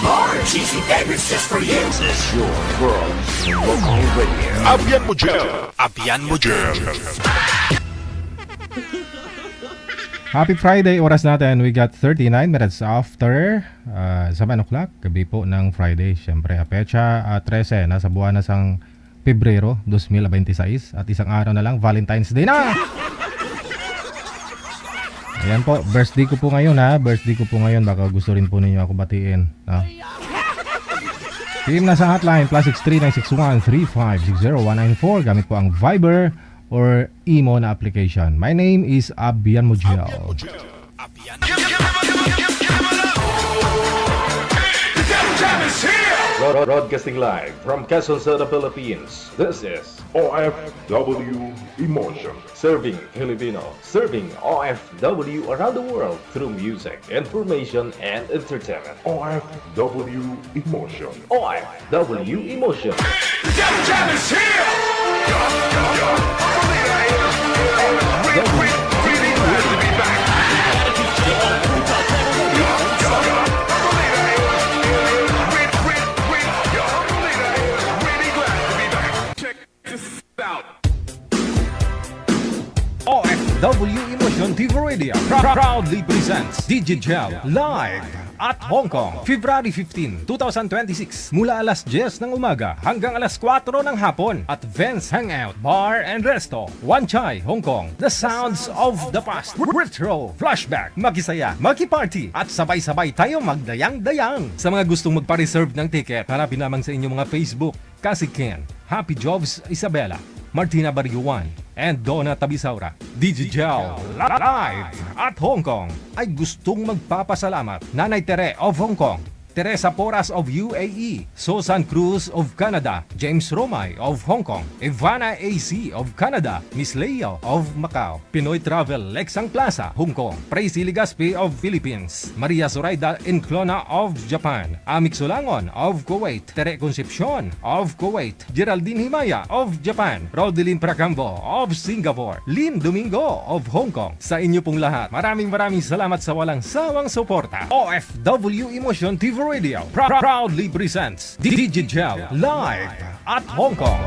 more cheesy favorites just for you. This is your world local radio. Abyan mo dyan. Abyan mo dyan. Happy Friday, oras natin. We got 39 minutes after 7 o'clock, gabi po ng Friday. Siyempre, pecha 13, nasa buwan na sang Pebrero 2026 at isang araw na lang, Valentine's Day na! Ayan po, birthday ko po ngayon ha. Birthday ko po ngayon, baka gusto rin po ninyo ako batiin. No? Team na sa hotline, +6396135609194. Gamit po ang Viber or Imo na application. My name is Abyan Mujiao. Broadcasting live from Quezon City, Philippines. This is OFW Emotion. Serving Filipino, serving OFW around the world through music, information, and entertainment. OFW Emotion. OFW Emotion. Jam is here! OFW Emotion TV Radio proudly presents DigiGel live at Hong Kong, February 15, 2026 mula alas 10 ng umaga hanggang alas 4 ng hapon at Vance Hangout Bar and Resto, Wan Chai, Hong Kong. The sounds of the past, retro, flashback, makisaya, makiparty at sabay-sabay tayo magdayang-dayang. Sa mga gustong magpa-reserve ng ticket, hanapin lamang sa inyong mga Facebook, Kasi Ken, Happy Jobs Isabela, Martina Bariuan, and Donna Tabisaura. DigiGel live at Hong Kong ay gustong magpapasalamat Nanay Tere of Hong Kong, Teresa Porras of UAE, Susan Cruz of Canada, James Romay of Hong Kong, Ivana AC of Canada, Miss Leo of Macau, Pinoy Travel Lexang Plaza, Hong Kong, Praisy Ligaspi of Philippines, Maria Zoraida Inclona of Japan, Amik Sulangon of Kuwait, Tere Concepcion of Kuwait, Geraldine Himaya of Japan, Rodelyn Pracambo of Singapore, Lynn Domingo of Hong Kong. Sa inyo pong lahat, maraming salamat sa walang sawang suporta. OFW Emotion TV Radio proudly presents DigiGel live at Hong Kong.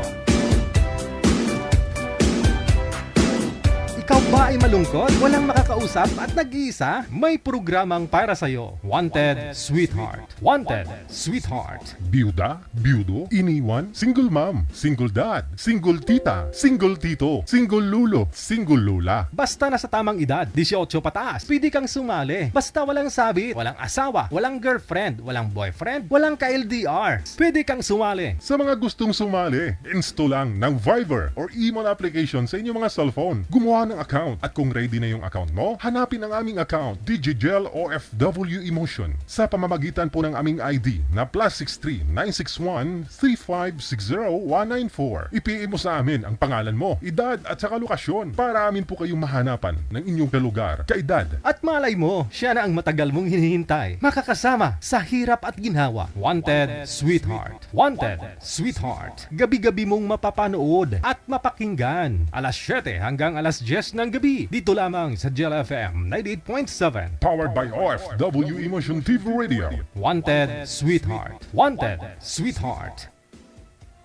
Ikaw ba ay malungkot, walang makakausap at nag-iisa? May programang para sa'yo. Wanted Sweetheart. Wanted Sweetheart. Byuda, byudo, iniwan, single mom, single dad, single tita, single tito, single lulo, single lula. Basta nasa tamang edad, 18 pataas, pwede kang sumali. Basta walang sabit, walang asawa, walang girlfriend, walang boyfriend, walang ka-LDR. Pwede kang sumali. Sa mga gustong sumali, install lang ng Viber or email application sa inyong mga cellphone. Gumawa ng account at kung ready na yung account mo, hanapin ang aming account, DigiGel OFW Emotion, sa pamamagitan po ng aming ID na +6396135609194. I-PM mo sa amin ang pangalan mo, edad at saka lokasyon para amin po kayong mahanapan ng inyong kalugar, kaedad. At malay mo, siya na ang matagal mong hinihintay. Makakasama sa hirap at ginhawa. Wanted Sweetheart. Wanted Sweetheart. Gabi-gabi mong mapapanood at mapakinggan. Alas 7 hanggang alas 10 ng gabi. Dito lamang sa Gel FM 98.7. Powered by OFW Emotion TV Radio. Wanted Sweetheart. Wanted Sweetheart.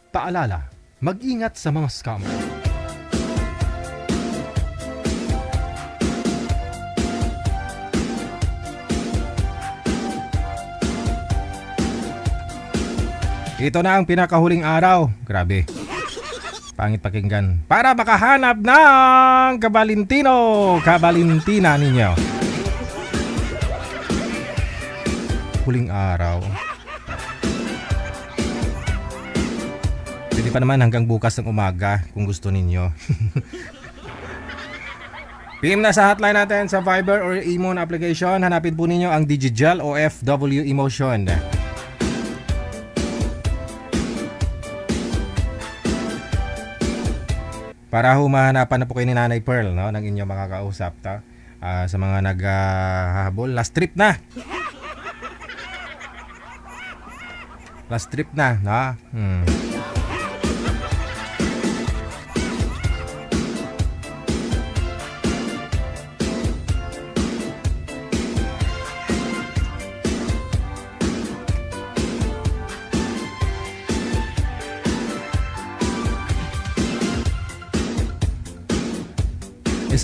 Paalala, mag-ingat sa mga scammer. Ito na ang pinakahuling araw. Grabe. Pangit pakinggan. Para makahanap ng kabalintina ninyo. Huling araw. Pwede pa naman hanggang bukas ng umaga kung gusto ninyo. PM na sa hotline natin sa Viber or Imo na application. Hanapin po ninyo ang DigiGel OFW Emotion. Para humahanapan na po kayo ni Nanay Pearl, no, ng inyong makakausap, ta? Sa mga naghahabol, last trip na. Last trip na, no?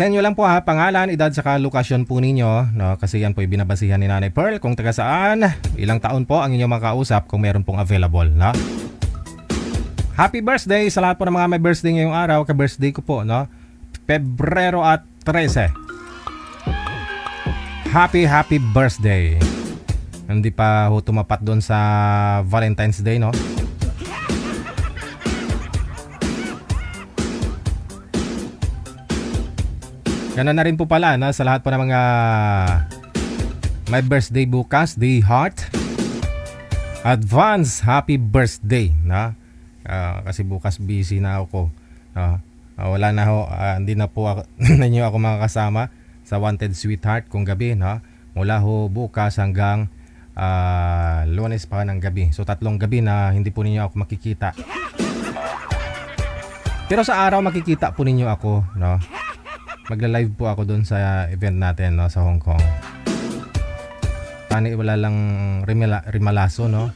Send nyo lang po ha, pangalan, edad, saka lokasyon po ninyo, no? Kasi yan po yung binabasihan ni Nanay Pearl kung taga saan, ilang taon po ang inyong makausap kung meron pong available, no? Happy birthday sa lahat po ng mga may birthday ngayong araw. Ka-birthday ko po, no? Pebrero at 13. Happy birthday. Hindi pa ho tumapat doon sa Valentine's Day, no? Ganun na rin po pala na sa lahat po ng mga may birthday bukas, day heart. Advance happy birthday, na? Kasi bukas busy na ako. Wala na ho, hindi na po ako, ninyo ako makakasama sa Wanted Sweetheart kung gabi, no? Mula ho bukas hanggang Lunes pa ng gabi. So 3 gabi na hindi po ninyo ako makikita. Pero sa araw makikita po ninyo ako, no? Magla-live po ako doon sa event natin, no, sa Hong Kong. Tani wala lang rimalaso, no?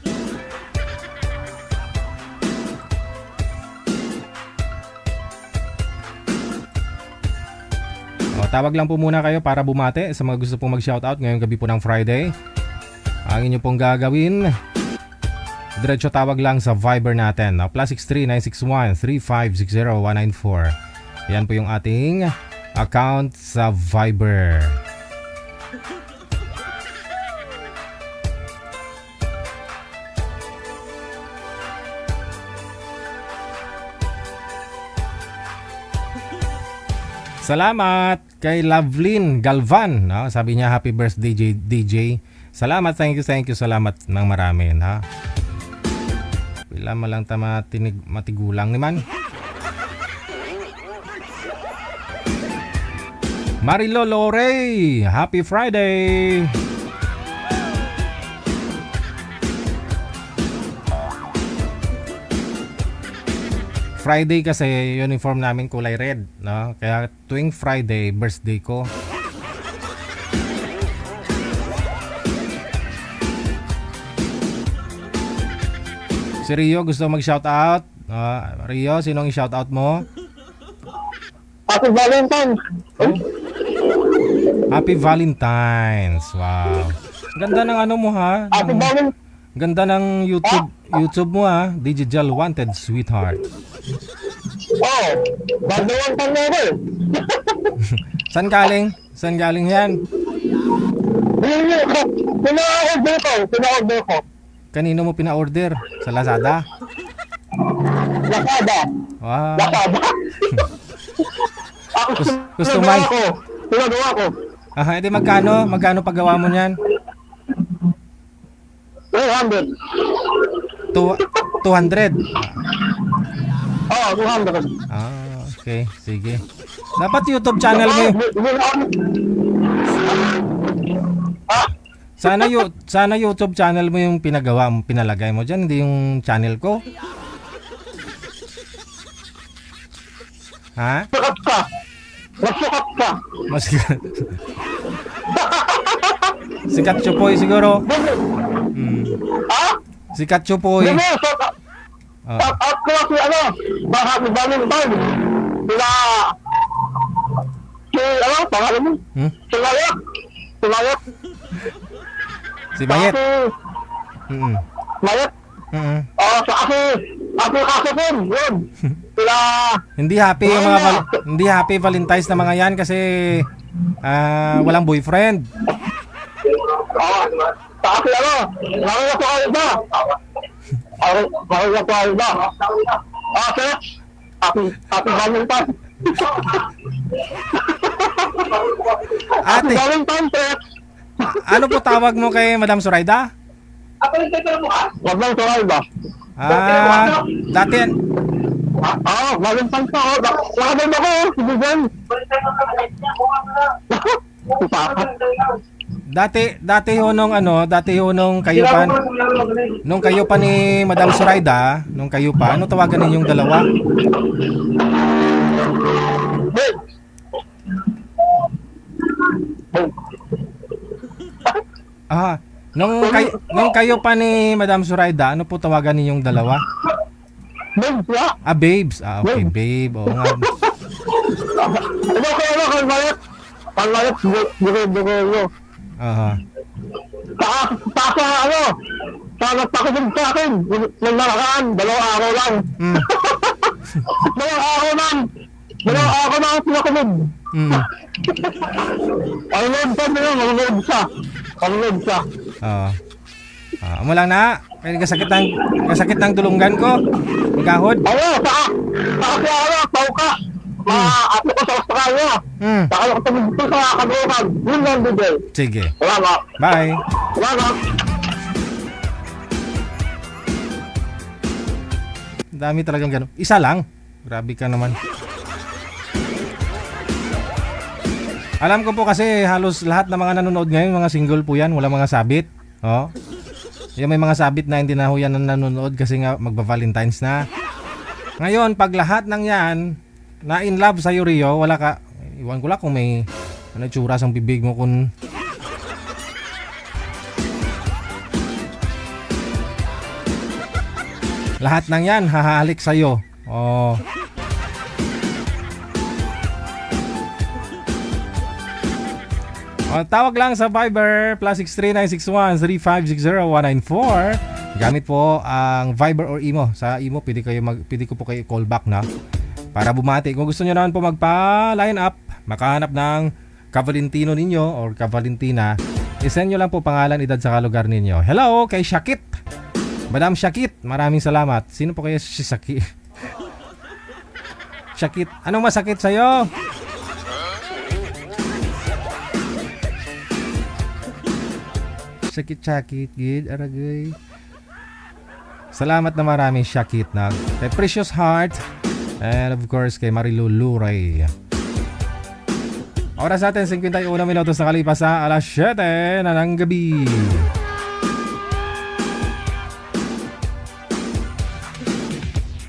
Tawag lang po muna kayo para bumate sa mga gusto pong mag-shoutout ngayong gabi po ng Friday. Ang inyo pong gagawin, diretso tawag lang sa Viber natin, no? +63 961 3560 194. Yan po yung ating account sa Viber. Salamat kay Lovelyn Galvan, no? Sabi niya happy birthday DJ. Salamat, thank you, salamat ng marami, ha. Pila mo lang matigulang naman. Marilo Lore, happy Friday! Friday kasi uniform namin kulay red, no? Kaya tuwing Friday, birthday ko. Si Rio gusto mag-shoutout. Rio, sinong i-shoutout mo? Happy Valentine's! Happy Valentine's. Wow. Ganda ng ano mo ha? Happy Valentine's! Ganda ng YouTube mo ha. Digital Wanted Sweetheart. Oh, Valentine's na ako eh. Saan galing? Saan galing yan? Pina-order ko. Kanino mo pina-order? Sa Lazada? Lazada. Wow. Lazada. Ako, Customize. Pinagawa ko. Edi magkano? Magkano paggawa mo niyan? 200. 200. Oh, 200. Okay. Sige. Dapat YouTube channel mo yung... Sana YouTube channel mo yung pinagawa mo, pinalagay mo dyan, hindi yung channel ko. Ha? Sukat ka. Nagsukat ka. Mas Sikat Chupoy siguro. Ha? Sikat Chupoy. Hindi, out ko si ano, Happy Valentine's. Sila, ano, pangalan mo? Sulayat. Si Mayet. Mayet? Sa ako kasapin, yun. Sila, Hindi happy yung mga hindi happy Valentine's na mga yan kasi walang boyfriend. sa akin ano, nakakaya po kayo ba? Nakakaya po kayo ba? Sir, Happy Valentine's. Ate, Happy Valentine's, sir. ano po tawag mo kay Madam Zoraida? Wag lang sa ba? Dati Valentine's ako. Nakabay ako, citizen. dati ho nung kayo pa ni Madam Zoraida, nung kayo pa, ano tawagan ninyong dalawa? Nung kayo pa ni Madam Zoraida, ano po tawagan ninyong dalawa? Babes, Babes. Okay, babe. Oo nga. Kalmayat. Kalmayat, bugo. Aha. Sa nagpakinig sa akin, nung nakaraan, 2 araw lang. 2 araw lang. 2 araw lang ang pinakinig. Ang load pa niya, ang load siya. Oo. Amo lang na. Kaya kasakit ng dulunggan ko. Magahod. Kaya tao ka. Ako ko sa Australia. Saka ako tumigil sa Kadrogan. Yun lang, DJ. Sige. Salamat. Bye. Salamat. Dami talagang gano'n. Isa lang. Grabe ka naman. Alam ko po kasi halos lahat ng mga nanonood ngayon, mga single po yan. Wala mga sabit. Oh. Yung may mga sabit na hindi na ho yan nanonood kasi nga magba-Valentine's na. Ngayon, pag lahat ng yan na in love sa'yo, Rio, wala ka. Iwan ko lang kung may tsura sa bibig mo kung lahat ng yan hahalik sa'yo. Oh. Tawag lang sa Viber +63961-3560-194. Gamit po ang Viber or Imo. Sa Imo pwede ko po kayo call back na para bumati. Kung gusto niyo naman po magpa-line up, makahanap ng ka-Valentino ninyo or ka-Valentina, isend nyo lang po pangalan, edad sa lugar ninyo. Hello kay Shakit. Madam Shakit, maraming salamat. Sino po kaya si Shakit? Shakit, anong masakit sa'yo? Shakit, gid, aragay. Salamat na marami, Shakit, na kay Precious Heart, and of course kay Marilu Luray. Oras natin 51 minutos na kalipas sa alas 7 na ng gabi.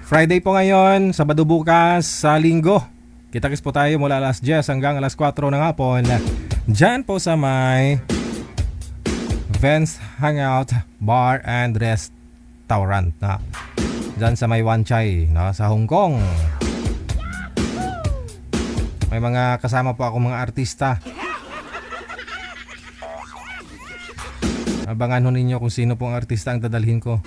Friday po ngayon, Sabado bukas, sa Linggo. Kita-kits po tayo mula alas 10 hanggang alas 4 ng hapon. Diyan po sa may Vans Hangout Bar and Restaurant na diyan sa may Wan Chai, no, sa Hong Kong. May mga kasama po ako mga artista. Abangan ho ninyo kung sino pong artista ang dadalhin ko.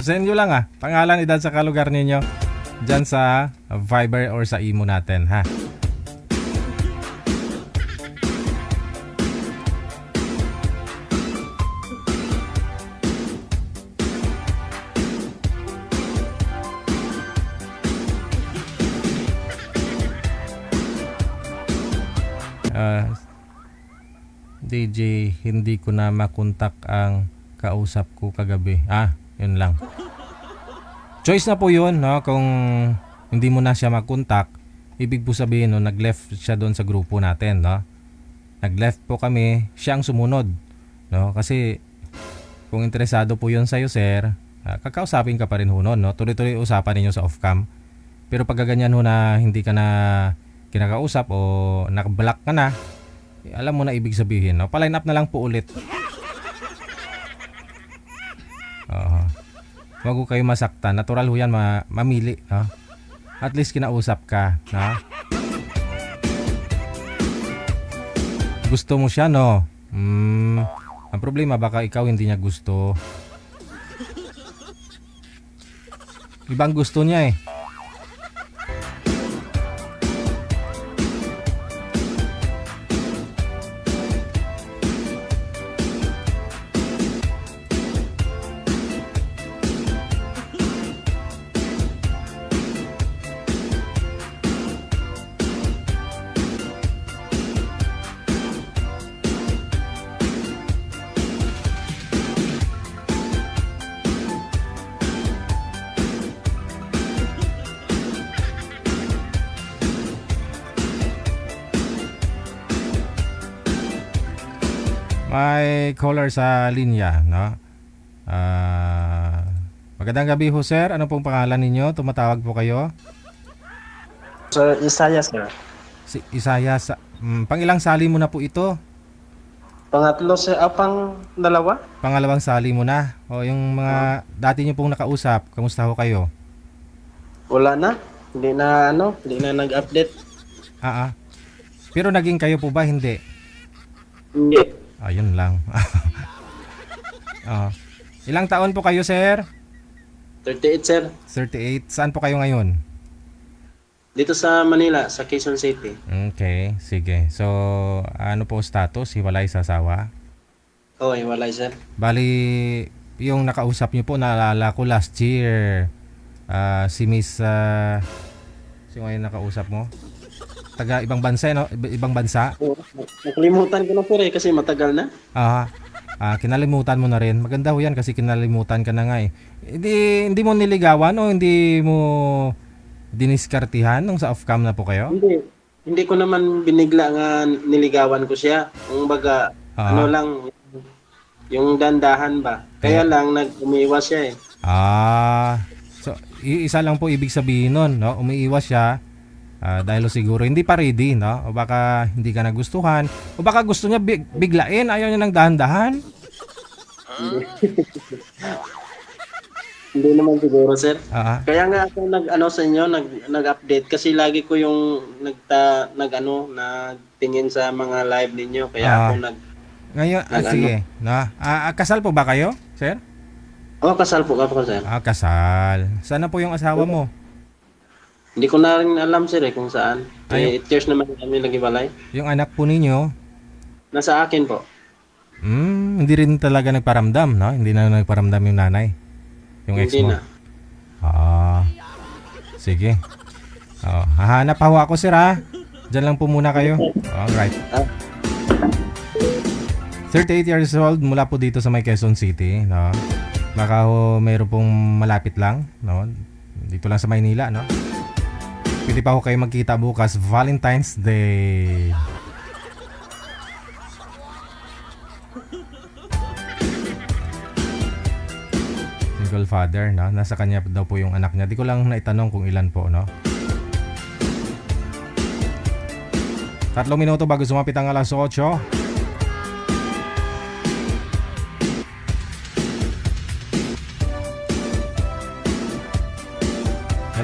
Send nyo lang pangalan, edad sa kalugar ninyo dyan sa Viber or sa Imo natin, ha. DJ, hindi ko na makontak ang kausap ko kagabi. Yun lang. Choice na po yun, no? Kung hindi mo na siya makontak, ibig po sabihin, no, nag-left siya doon sa grupo natin, no? Nag-left po kami, siya ang sumunod, no? Kasi kung interesado po yun sa'yo, sir, kakausapin ka pa rin ho nun, no? Tuloy-tuloy usapan ninyo sa off-cam. Pero pag gaganyan ho na hindi ka na kinakausap o nakablock ka na, alam mo na ibig sabihin, no? Pa-line up na lang po ulit. Wag ko kayo masaktan. Natural ho yan mamili, no? At least kinausap ka, no? Gusto mo siya, no? Ang problema baka ikaw hindi niya gusto. Ibang gusto niya eh. May caller sa linya, no? Magandang gabi ho, sir. Ano pong pangalan ninyo? Tumatawag po kayo? Sir Isaiah, sir. Si Isaya, pangilang sali mo na po ito? Pangatlo, sir. Pang dalawa? Pangalawang sali mo na? O yung mga dati nyo pong nakausap, kamusta ho kayo? Wala na. Hindi na nag-update. Pero naging kayo po ba? Hindi. Hindi. Ayun lang. Ilang taon po kayo, sir? 38, sir. 38. Saan po kayo ngayon? Dito sa Manila, sa Quezon City. Okay, sige. So, ano po status? Hiwalay sa asawa? Oo, wala, sir. Bali, yung nakausap niyo po, naalala ko last year, si Miss, sino ngayon nakausap mo? Taga ibang bansa, no? Ibang bansa? Oo. Nakalimutan ko na, sir, kasi matagal na. Kinalimutan mo na rin. Maganda ho yan kasi kinalimutan ka na nga eh. Hindi mo niligawan o hindi mo diniskartihan nung sa off-cam na po kayo? Hindi. Hindi ko naman binigla nga niligawan ko siya. Kung baga, lang, yung dandahan ba. Kaya lang, umiiwas siya eh. So, isa lang po ibig sabihin nun, no? Umiiwas siya dahil siguro hindi pa ready, no? O baka hindi ka nagustuhan, o baka gusto niya biglain, ayaw niya ng dahan-dahan. Hindi naman siguro, sir. Kaya nga ako sa inyo, nag-update kasi lagi ko yung nagtingin sa mga live ninyo. Kaya ako ngayon, sige. No? Kasal po ba kayo, sir? Oo, kasal po ako, sir. Kasal. Sana po yung asawa mo? Hindi ko na rin alam, sir, kung saan. 8 years naman kami nag-ibalay. Yung anak po ninyo? Nasa akin po. Hindi rin talaga nagparamdam, no? Hindi na nagparamdam yung nanay. Yung ex mo? Hindi na. Sige. Hahanap ho ako, sir, ha? Diyan lang po muna kayo. Alright. 38 years old, mula po dito sa may Quezon City, no? Baka ho, mayroon pong malapit lang, no? Dito lang sa Maynila, no? Pwede pa ho kayo magkita bukas, Valentine's Day. Single father, no? Nasa kanya daw po yung anak niya. Di ko lang naitanong kung ilan po, no? 3 minuto bago sumapit ang alas 8.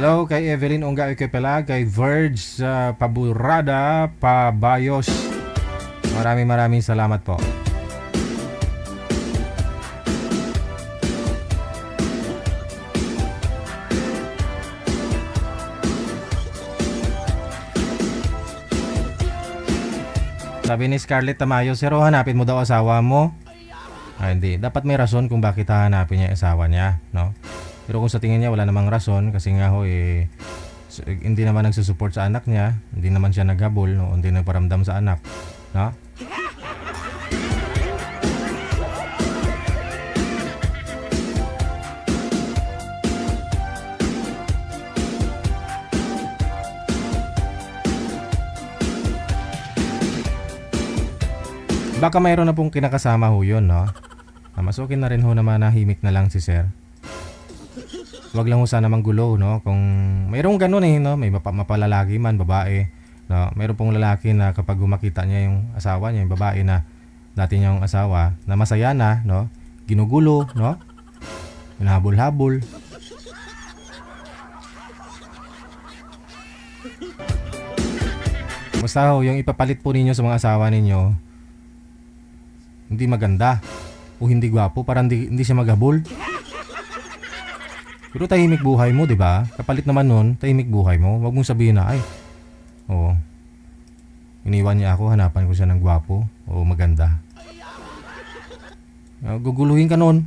Hello kay Evelyn Ongga Ikepela, kay Verge Paburada Pabayos. Maraming salamat po. Sabi ni Scarlett Tamayo, sir, hanapin mo daw asawa mo. Hindi. Dapat may rason kung bakit hahanapin niya asawa niya, no? Pero kung sa tingin niya wala namang rason, kasi nga ho hindi naman nagsusupport sa anak niya, hindi naman siya naghabol, no? Hindi nagparamdam sa anak, no? Baka mayroon na pong kinakasama ho yun, no? Masukin na rin ho na manahimik na lang si sir. Wag lang ho sana manggulo, no? Kung mayroong ganun no? May mapalalaki man, babae, no? Mayroon pong lalaki na kapag makita niya yung asawa niya, yung babae na dati niyang asawa, na masaya na, no? Ginugulo, no? Hinahabol-habol. Basta ho, yung ipapalit po ninyo sa mga asawa ninyo, hindi maganda o hindi gwapo, para hindi siya maghabol. Pero tahimik buhay mo, 'di ba? Kapalit naman nun, tahimik buhay mo. Wag mong sabihin na iniwan niya ako, hanapan ko siya ng gwapo o maganda. Guguluhin ka nun.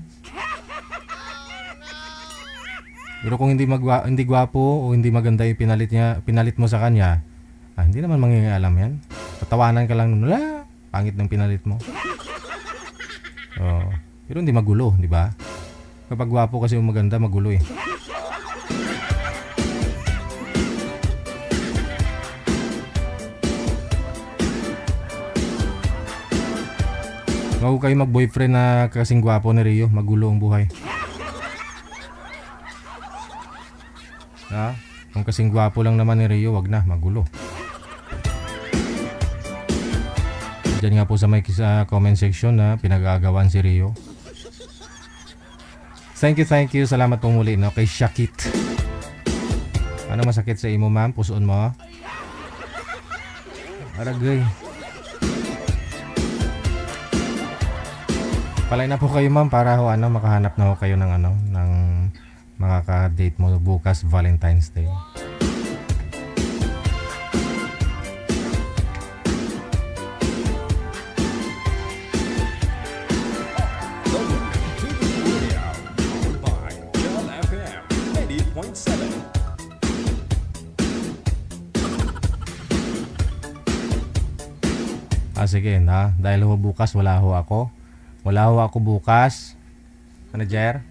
Pero kung hindi gwapo o hindi maganda yung pinalit mo sa kanya, hindi naman mangingialam yan. Tatawanan ka lang nun, pangit ng pinalit mo. Pero hindi magulo, di ba? Kapag gwapo kasi yung maganda, magulo eh. Huwag kayo mag-boyfriend na kasing gwapo ni Rio, magulo ang buhay. Ha? Kung kasing gwapo lang naman ni Rio, wag na, magulo. Diyan nga po sa may comment section na pinag-aagawan si Rio. Thank you. Salamat po muli, no, kay Shakit. Ano masakit sa imo, ma'am? Pusoon mo? Aragay. Palay na po kayo, ma'am, para ho makahanap na ho kayo ng ng makaka-date mo bukas Valentine's Day. Sige na, dahil ho bukas wala ho ako bukas, manager.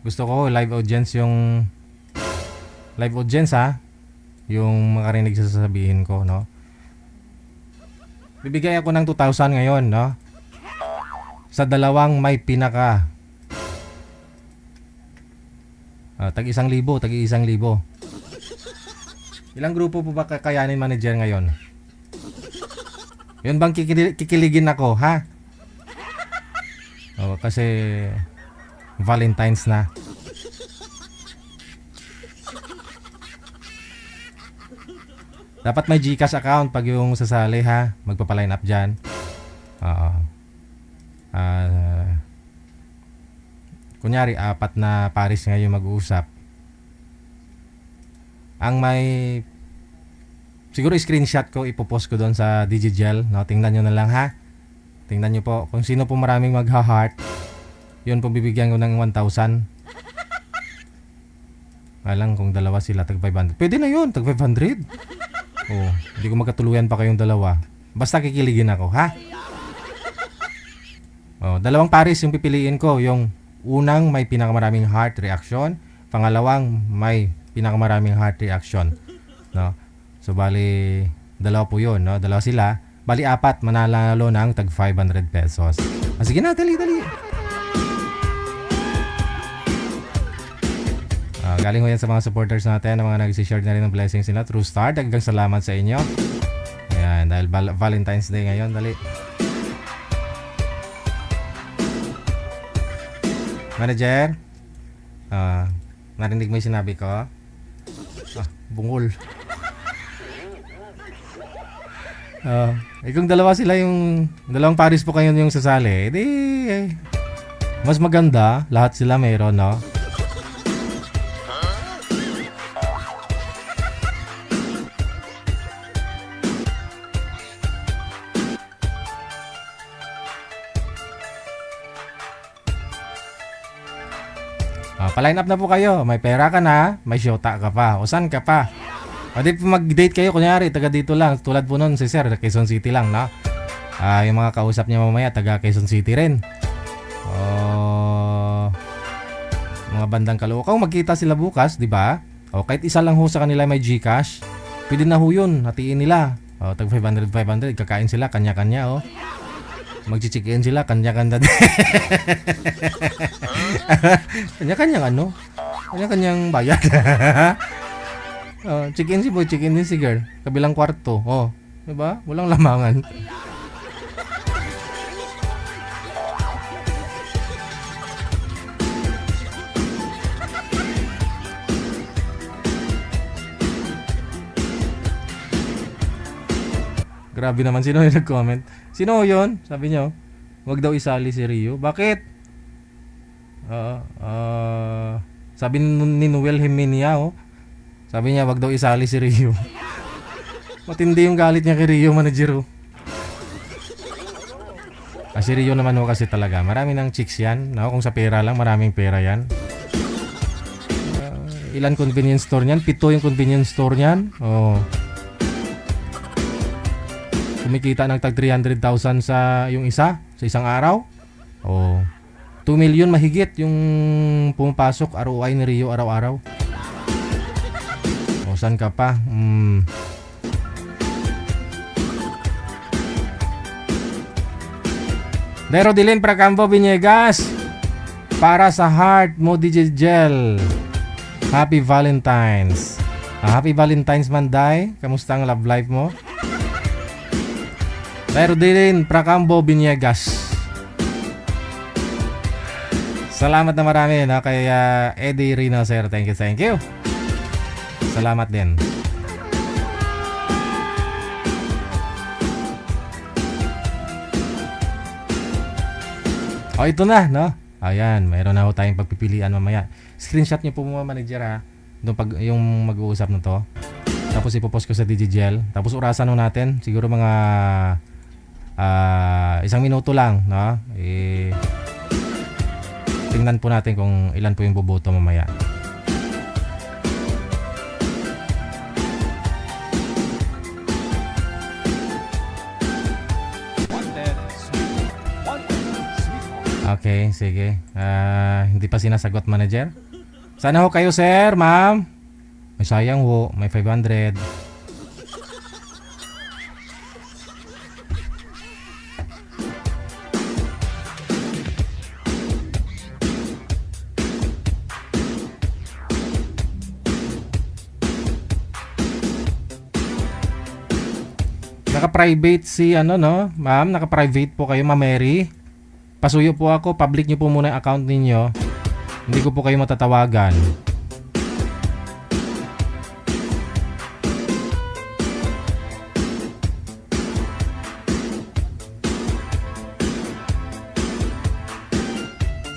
Gusto ko live audience ha, yung makarinig sa sasabihin ko, no. Bibigay ako ng 2,000 ngayon, no, sa dalawang may pinaka tag 1,000. Ilang grupo po ba kakayanin, manager, ngayon? Yun bang kikiligin ako, ha? Kasi Valentine's na. Dapat may GCash account pag yung sasali, ha? Magpapaline up dyan. Kunyari, 4 na paris ngayon mag-uusap. Ang may... Siguro screenshot ko, ipopost ko doon sa DigiGel, no? Tingnan nyo na lang, ha? Tingnan nyo po. Kung sino po maraming magha-heart, yun po bibigyan ko ng 1,000. Alang kung dalawa sila, tag 500. Pwede na yun, tag 500. Hindi ko magkatuluyan pa kayong dalawa. Basta kikiligin ako, ha? Dalawang pares yung pipiliin ko. Yung unang may pinakamaraming heart reaction, pangalawang may pinakamaraming heart reaction, no? So bali dalawa po yun, no? Dalawa sila. Bali 4 mananalo ng tag 500 pesos. Sige na, dali. Galing ho yan sa mga supporters natin, mga nag-share na rin ng blessings nila through Star. Dagang salamat sa inyo. Ayan, dahil Valentine's Day ngayon, dali. Manager, narinig mo yung sinabi ko? Bungol. Kung dalawa sila dalawang paris po kayo yung sasali, mas maganda, lahat sila mayroon, no? Pa-line up na po kayo. May pera ka na, may syota ka pa. O saan ka pa? O di mag-date kayo, kunyari, taga dito lang. Tulad po nun si Sir, Quezon City lang, no? Yung mga kausap niya mamaya, taga Quezon City rin. Mga bandang Caloocan, magkita sila bukas, di ba? O kahit isa lang ho sa kanila may GCash, pwede na ho yun, hatiin nila. O tag 500, kakain sila, kanya-kanya, o. Magchichikin sila, kanya-kanya din. Kanya-kanyang bayad. Chicken si boy, chicken din si girl. Kabilang kwarto. Diba? Walang lamangan. Grabe naman, sino yung nag-comment? Sino yun? Sabi nyo, wag daw isali si Rio. Bakit? Sabi ni Noel Himinia, sabi niya, wag daw isali si Rio. Matindi yung galit niya kay Rio, manager. Si Rio naman kasi talaga, marami ng chicks yan. Kung sa pera lang, maraming pera yan. Ilan convenience store niyan? 7 yung convenience store niyan. Kumikita ng tag 300,000 sa yung isa, sa isang araw. 2 million mahigit yung pumapasok ROI ni Rio araw-araw. Saan ka pa? Dero Dilin Pracampo Vinegas, para sa heart mo, DJ Gel. Happy Valentine's. Happy Valentine's Manday. Kamusta ang love life mo? Pero din, Pracambo Biniegas. Salamat na marami na kay Eddie Rino, sir. Thank you, thank you. Salamat din. O, ito na, no? Ayan, mayroon na ho tayong pagpipilian mamaya. Screenshot niyo po mga manager, ha? Doon pag, yung mag-uusap na to. Tapos ipopost ko sa DigiGel. Tapos orasan ho natin. Siguro mga 1 minuto lang, no? Tingnan po natin kung ilan po yung boboto mamaya. Okay, sige. Hindi pa sinasagot manager. Sana ho kayo, sir, ma'am. May sayang ho, may 500. Naka-private si ano, no? Ma'am, naka-private po kayo, Ma'am Mary. Pasuyo po ako, public nyo po muna yung account ninyo. Hindi ko po kayo matatawagan.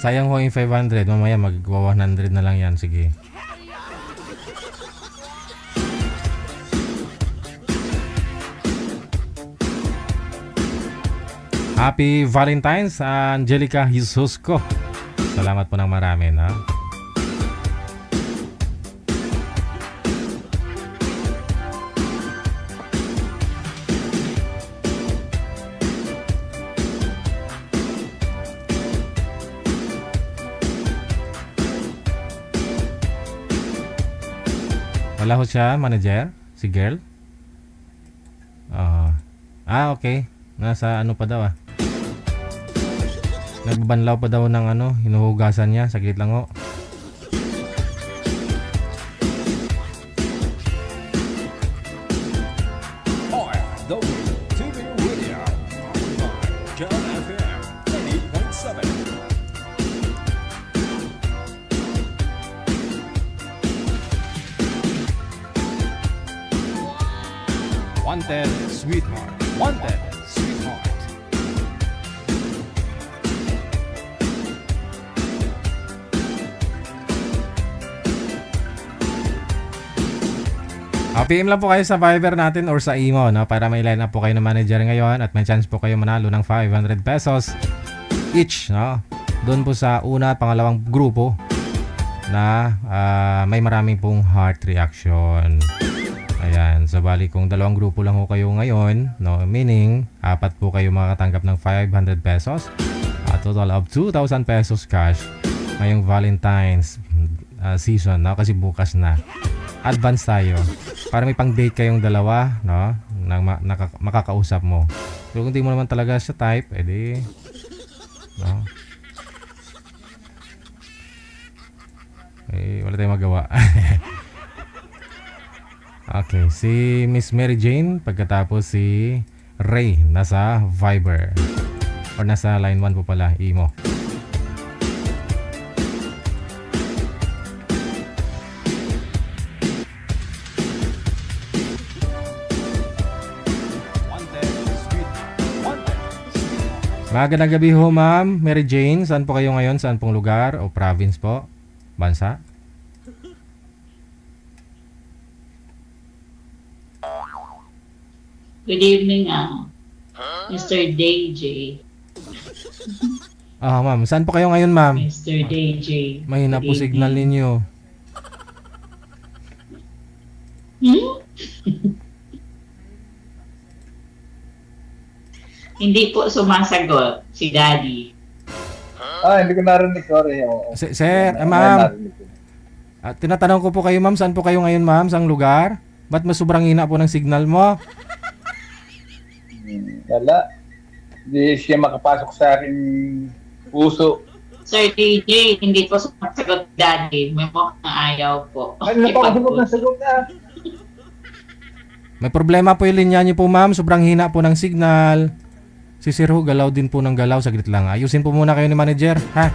Sayang ho yung 500, mamaya magwa 100 na lang yan, sige. Happy Valentine's, Angelica Jesusco. Salamat po ng marami, na. Wala ho siya, manager? Si girl? Okay. Nasa ano pa daw, Nagbanlaw pa daw ng ano, hinuhugasan niya. Saglit lang ho. TV Radio. John FM 88.7. Wanted, sweetheart. Wanted, sweetheart. PM lang po kayo sa Viber natin or sa imo, no? Para may line up po kayo ng manager ngayon at may chance po kayo manalo ng 500 pesos each, no? Doon po sa una at pangalawang grupo na may maraming pong heart reaction. Ayan, so bali kung dalawang grupo lang po kayo ngayon, no? Meaning, 4 po kayo makakatanggap ng 500 pesos, a total of 2,000 pesos cash ngayong Valentine's season, no? Kasi bukas na. Advance tayo para may pang-date kayong dalawa, no? Makakausap mo. Pero kung di mo naman talaga siya type, edi no? Wala tayong magawa. Okay, si Miss Mary Jane, pagkatapos si Ray nasa Viber or nasa line 1 po pala, imo. Magandang gabi ho, ma'am Mary Jane. Saan po kayo ngayon? Saan pong lugar o province po? Bansa? Good evening, Mr. DJ. Ma'am. Saan po kayo ngayon, ma'am? Mr. DJ. Mahina Good po signal evening. ninyo. Hindi po sumasagot si Daddy. Hindi ko narinig. Sorry. Sir, ma'am. Tinatanong ko po kayo, ma'am. Saan po kayo ngayon, ma'am? Saang lugar? Ba't mas sobrang hina po ng signal mo? Wala. Hindi siya makapasok sa aking puso. Sir DJ, hindi po sumasagot Daddy. May mukhang ayaw po. Napakasagot na sagot na. May problema po yung linya niyo po, ma'am. Sobrang hina po ng signal. Si Sir Ho, galaw din po ng galaw. Saglit lang. Ayusin po muna kayo ni manager, ha?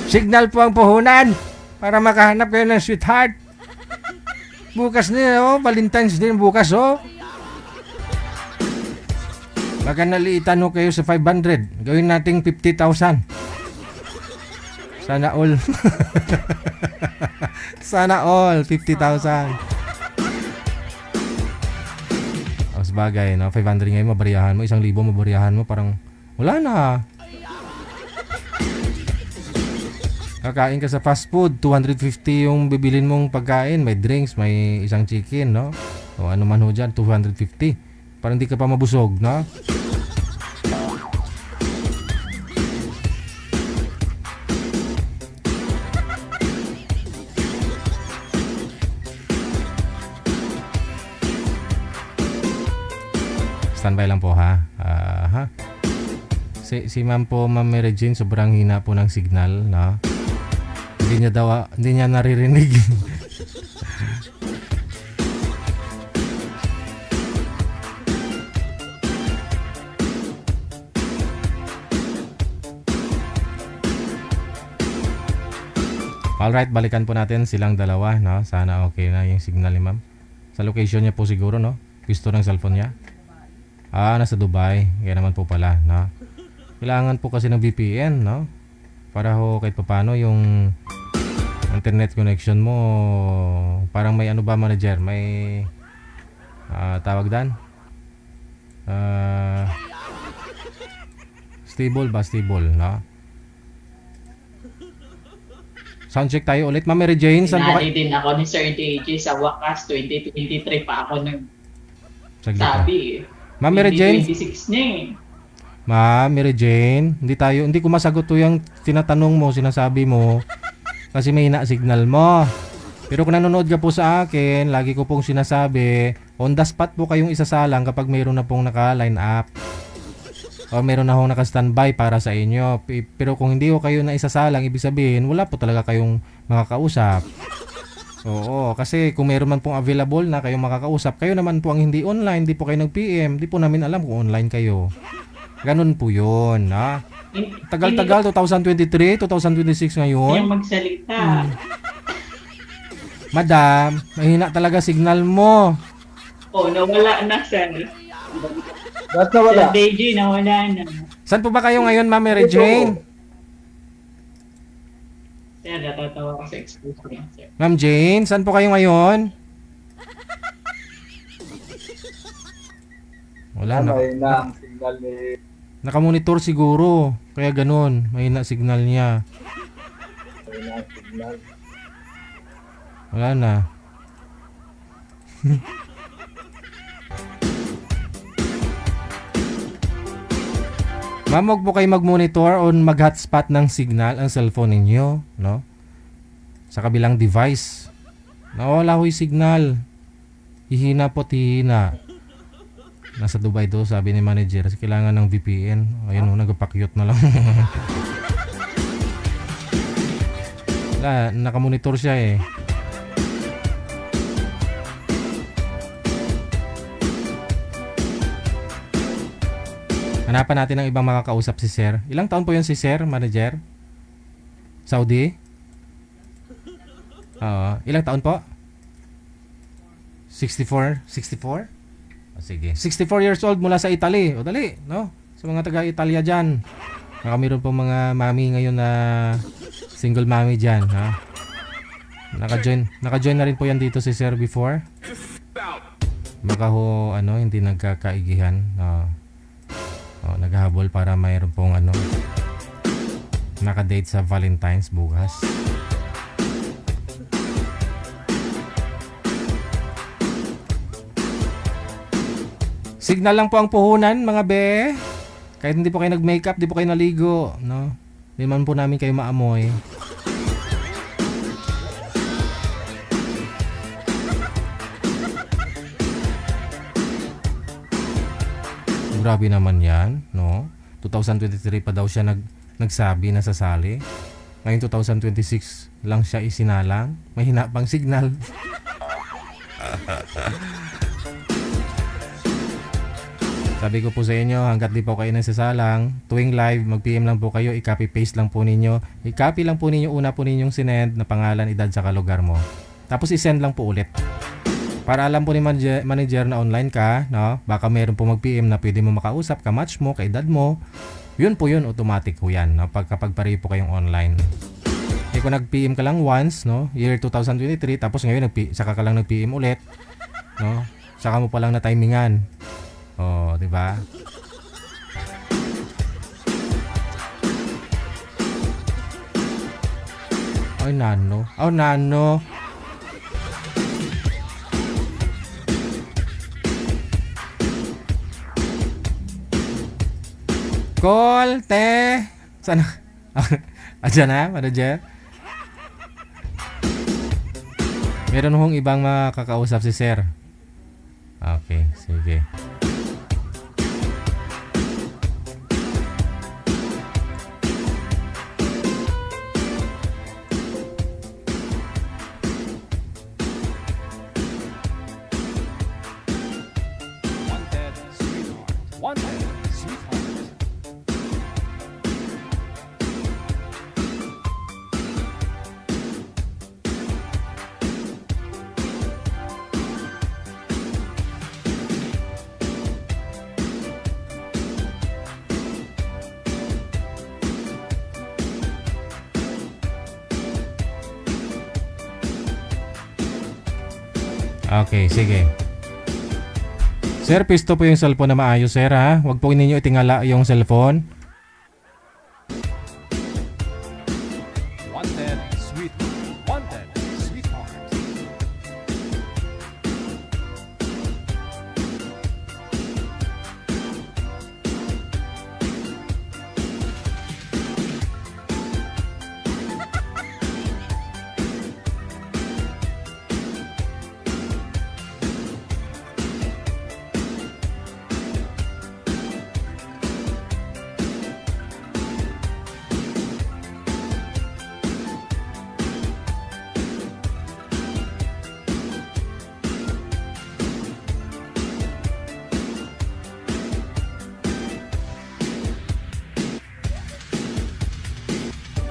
Signal po ang puhunan para makahanap kayo ng sweetheart. Bukas din, oh. Valentine's din bukas, oh. Baka naliitan ho kayo sa 500. Gawin nating 50,000. Sana all. Sana all. 50,000. O, sabagay, no? 500 ngayon mabariyahan mo. 1,000 mabariyahan mo. Parang wala na. Kakain ka sa fast food. 250 yung bibilin mong pagkain. May drinks, may isang chicken, no? O ano man ho dyan, 250. Parang di ka pa mabusog, no? Standby lang po, ha? Si ma'am po, Ma'am Mary Jane, sobrang hina po ng signal, no? Hindi niya naririnig. Alright, balikan po natin silang dalawa, no? Sana okay na yung signal ni ma'am. Sa location niya po siguro, no? Pisto ng cellphone niya. Nasa Dubai. Kaya naman po pala, no? Kailangan po kasi ng VPN, no? Para ho kahit paano yung internet connection mo, parang may ano ba, manager? May tawag dan? Stable ba? Stable, no? Soundcheck tayo ulit. Ma'am Mary Jane, saan po Sinali din ako ni Sir DJ sa wakas 2023 pa ako Saglit na. nagsabi. Ma'am Mary Jane, 2026 na eh. Ma'am Mary Jane, hindi ko masagot to yung tinatanong mo, sinasabi mo kasi may hina signal mo. Pero kung nanonood ka po sa akin, lagi ko pong sinasabi, on the spot po kayong isasalang kapag mayroon na pong naka-line up o mayroon na hong naka-standby para sa inyo. Pero kung hindi ko kayo na isasalang, ibig sabihin, wala po talaga kayong makakausap. Oo, kasi kung mayroon man pong available na kayong makakausap, kayo naman po ang hindi online, hindi po kayo nag-PM, hindi po namin alam kung online kayo. Ganun po yun, ha? Tagal-tagal, 2023, 2026 ngayon. Yung magsalita. Madam, mahina talaga signal mo. Oh, nawala na, sir. Ba't nawala? Sir DJ, nawala na. Saan po ba kayo ngayon, Ma'am Mary Jane? Sir, natatawa ko sa excuse niya, sir. Ma'am Jane, saan po kayo ngayon? Wala na. May na ang signal ni... Nakamonitor siguro. Kaya ganun. Mahina signal niya. May na ang signal. Wala na. Ma'am, huwag po kayo mag-monitor o mag-hotspot ng signal ang cellphone ninyo, no? Sa kabilang device. Nawala ho yung signal. Hihina po, hihina. Nasa Dubai do, sabi ni manager. Kailangan ng VPN. Ayun ho, nagpapakyut na lang. Wala, nakamonitor siya eh. Hanapan natin ang ibang makakausap si Sir. Ilang taon po yun si Sir, manager? Saudi? Oo. Ilang taon po? 64? 64? O sige. 64 years old mula sa Italy. O dali, no? Sa mga taga-Italia dyan. Nakamiron po mga mami ngayon na single mami dyan, ha? Naka-join na rin po yan dito si Sir before. Baka ho, hindi nagkakaigihan. Naghahabol para mayroon pong naka-date sa Valentine's bukas. Signal lang po ang puhunan, mga be. Kahit hindi po kayo nag-makeup, hindi po kayo naligo, no? Hindi man po namin kayo maamoy. Grabe naman yan, no? 2023 pa daw siya nagsabi na sasali. Ngayon 2026 lang siya isinalang. Mahina pang signal. Sabi ko po sa inyo, hanggat di po kayo nagsasalang, tuwing live, mag-PM lang po kayo, i-copy paste lang po ninyo. I-copy lang po ninyo, una po ninyong sinend na pangalan, edad, saka lugar mo. Tapos i-send lang po ulit. Para alam po ni manager na online ka, no? Baka meron po mag-PM na pwede mo makausap, ka-match mo, ka-edad mo. Yun po yun, automatic po yan, no? Kapag pareho po kayong online. Eh kung nag-PM ka lang once, no? Year 2023, tapos ngayon saka ka lang nag-PM ulit, no? Saka mo pa lang na timingan. Oh, 'di ba? Ay nano. Oh nano. Call te. Sana. Ayan na, manager. Meron hong ibang makakausap si sir. Okay, sige. Wanted, sweetheart. Wanted, sweetheart. Okay, sige. Sir, pisto po yung cellphone na maayos, sir, ha? Huwag po ninyo itingala yung cellphone. Wanted, sweetheart. Wanted, sweetheart.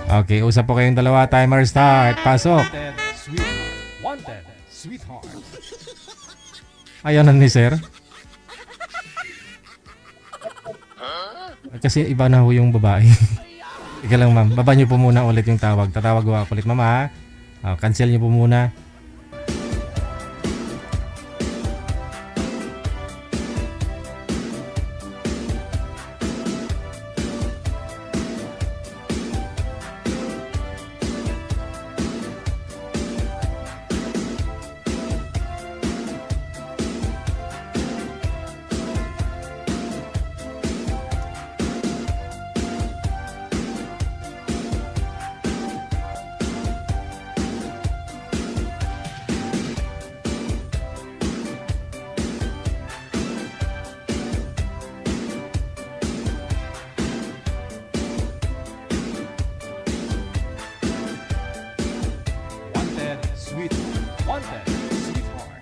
Okay, usap po kayong dalawa. Timer start. Pasok. Wanted, sweetheart. Wanted, sweetheart. Ayaw na ni sir. Kasi iba na ho yung babae. Ika lang ma'am. Baba nyo po muna ulit yung tawag. Tatawag ko ulit ma'am ha. Cancel nyo po muna. Wanted, sweetheart. Wanted, sweetheart.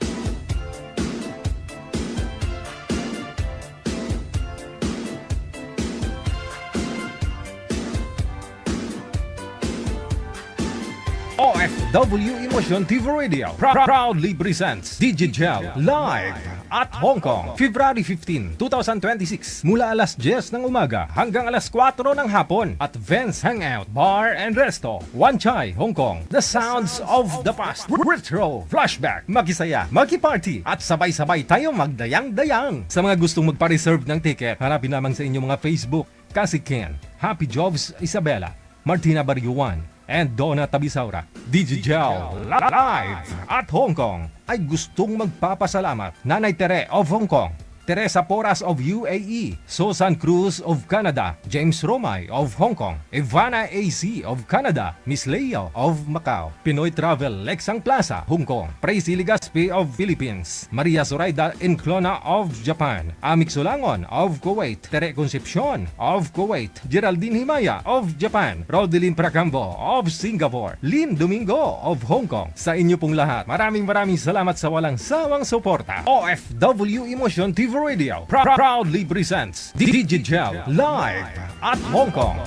OFW Emotion TV Radio proudly presents DigiGel live at Hong Kong, February 15, 2026 mula alas 10 ng umaga hanggang alas 4 ng hapon at Vance Hangout Bar and Resto, Wan Chai, Hong Kong. The sounds of the past, retro, flashback, makisaya, makiparty at sabay-sabay tayo magdayang-dayang. Sa mga gustong magpa-reserve ng ticket, harapin lamang sa inyong mga Facebook, Kasi Ken, Happy Jobs Isabela, Martina Bariuan, and Donna Tabisaura. DigiGel live at Hong Kong ay gustong magpapasalamat Nanay Tere of Hong Kong, Teresa Porras of UAE, Susan Cruz of Canada, James Romay of Hong Kong, Ivana AC of Canada, Miss Leo of Macau, Pinoy Travel Lexang Plaza, Hong Kong, Praise Ligaspi of Philippines, Maria Zoraida Enclona of Japan, Amik Solangon of Kuwait, Tere Concepcion of Kuwait, Geraldine Himaya of Japan, Rodelyn Pracambo of Singapore, Lynn Domingo of Hong Kong. Sa inyo pong lahat, maraming salamat sa walang sawang suporta. OFW Emotion TV Radio proudly presents Digigel Live at Hong Kong.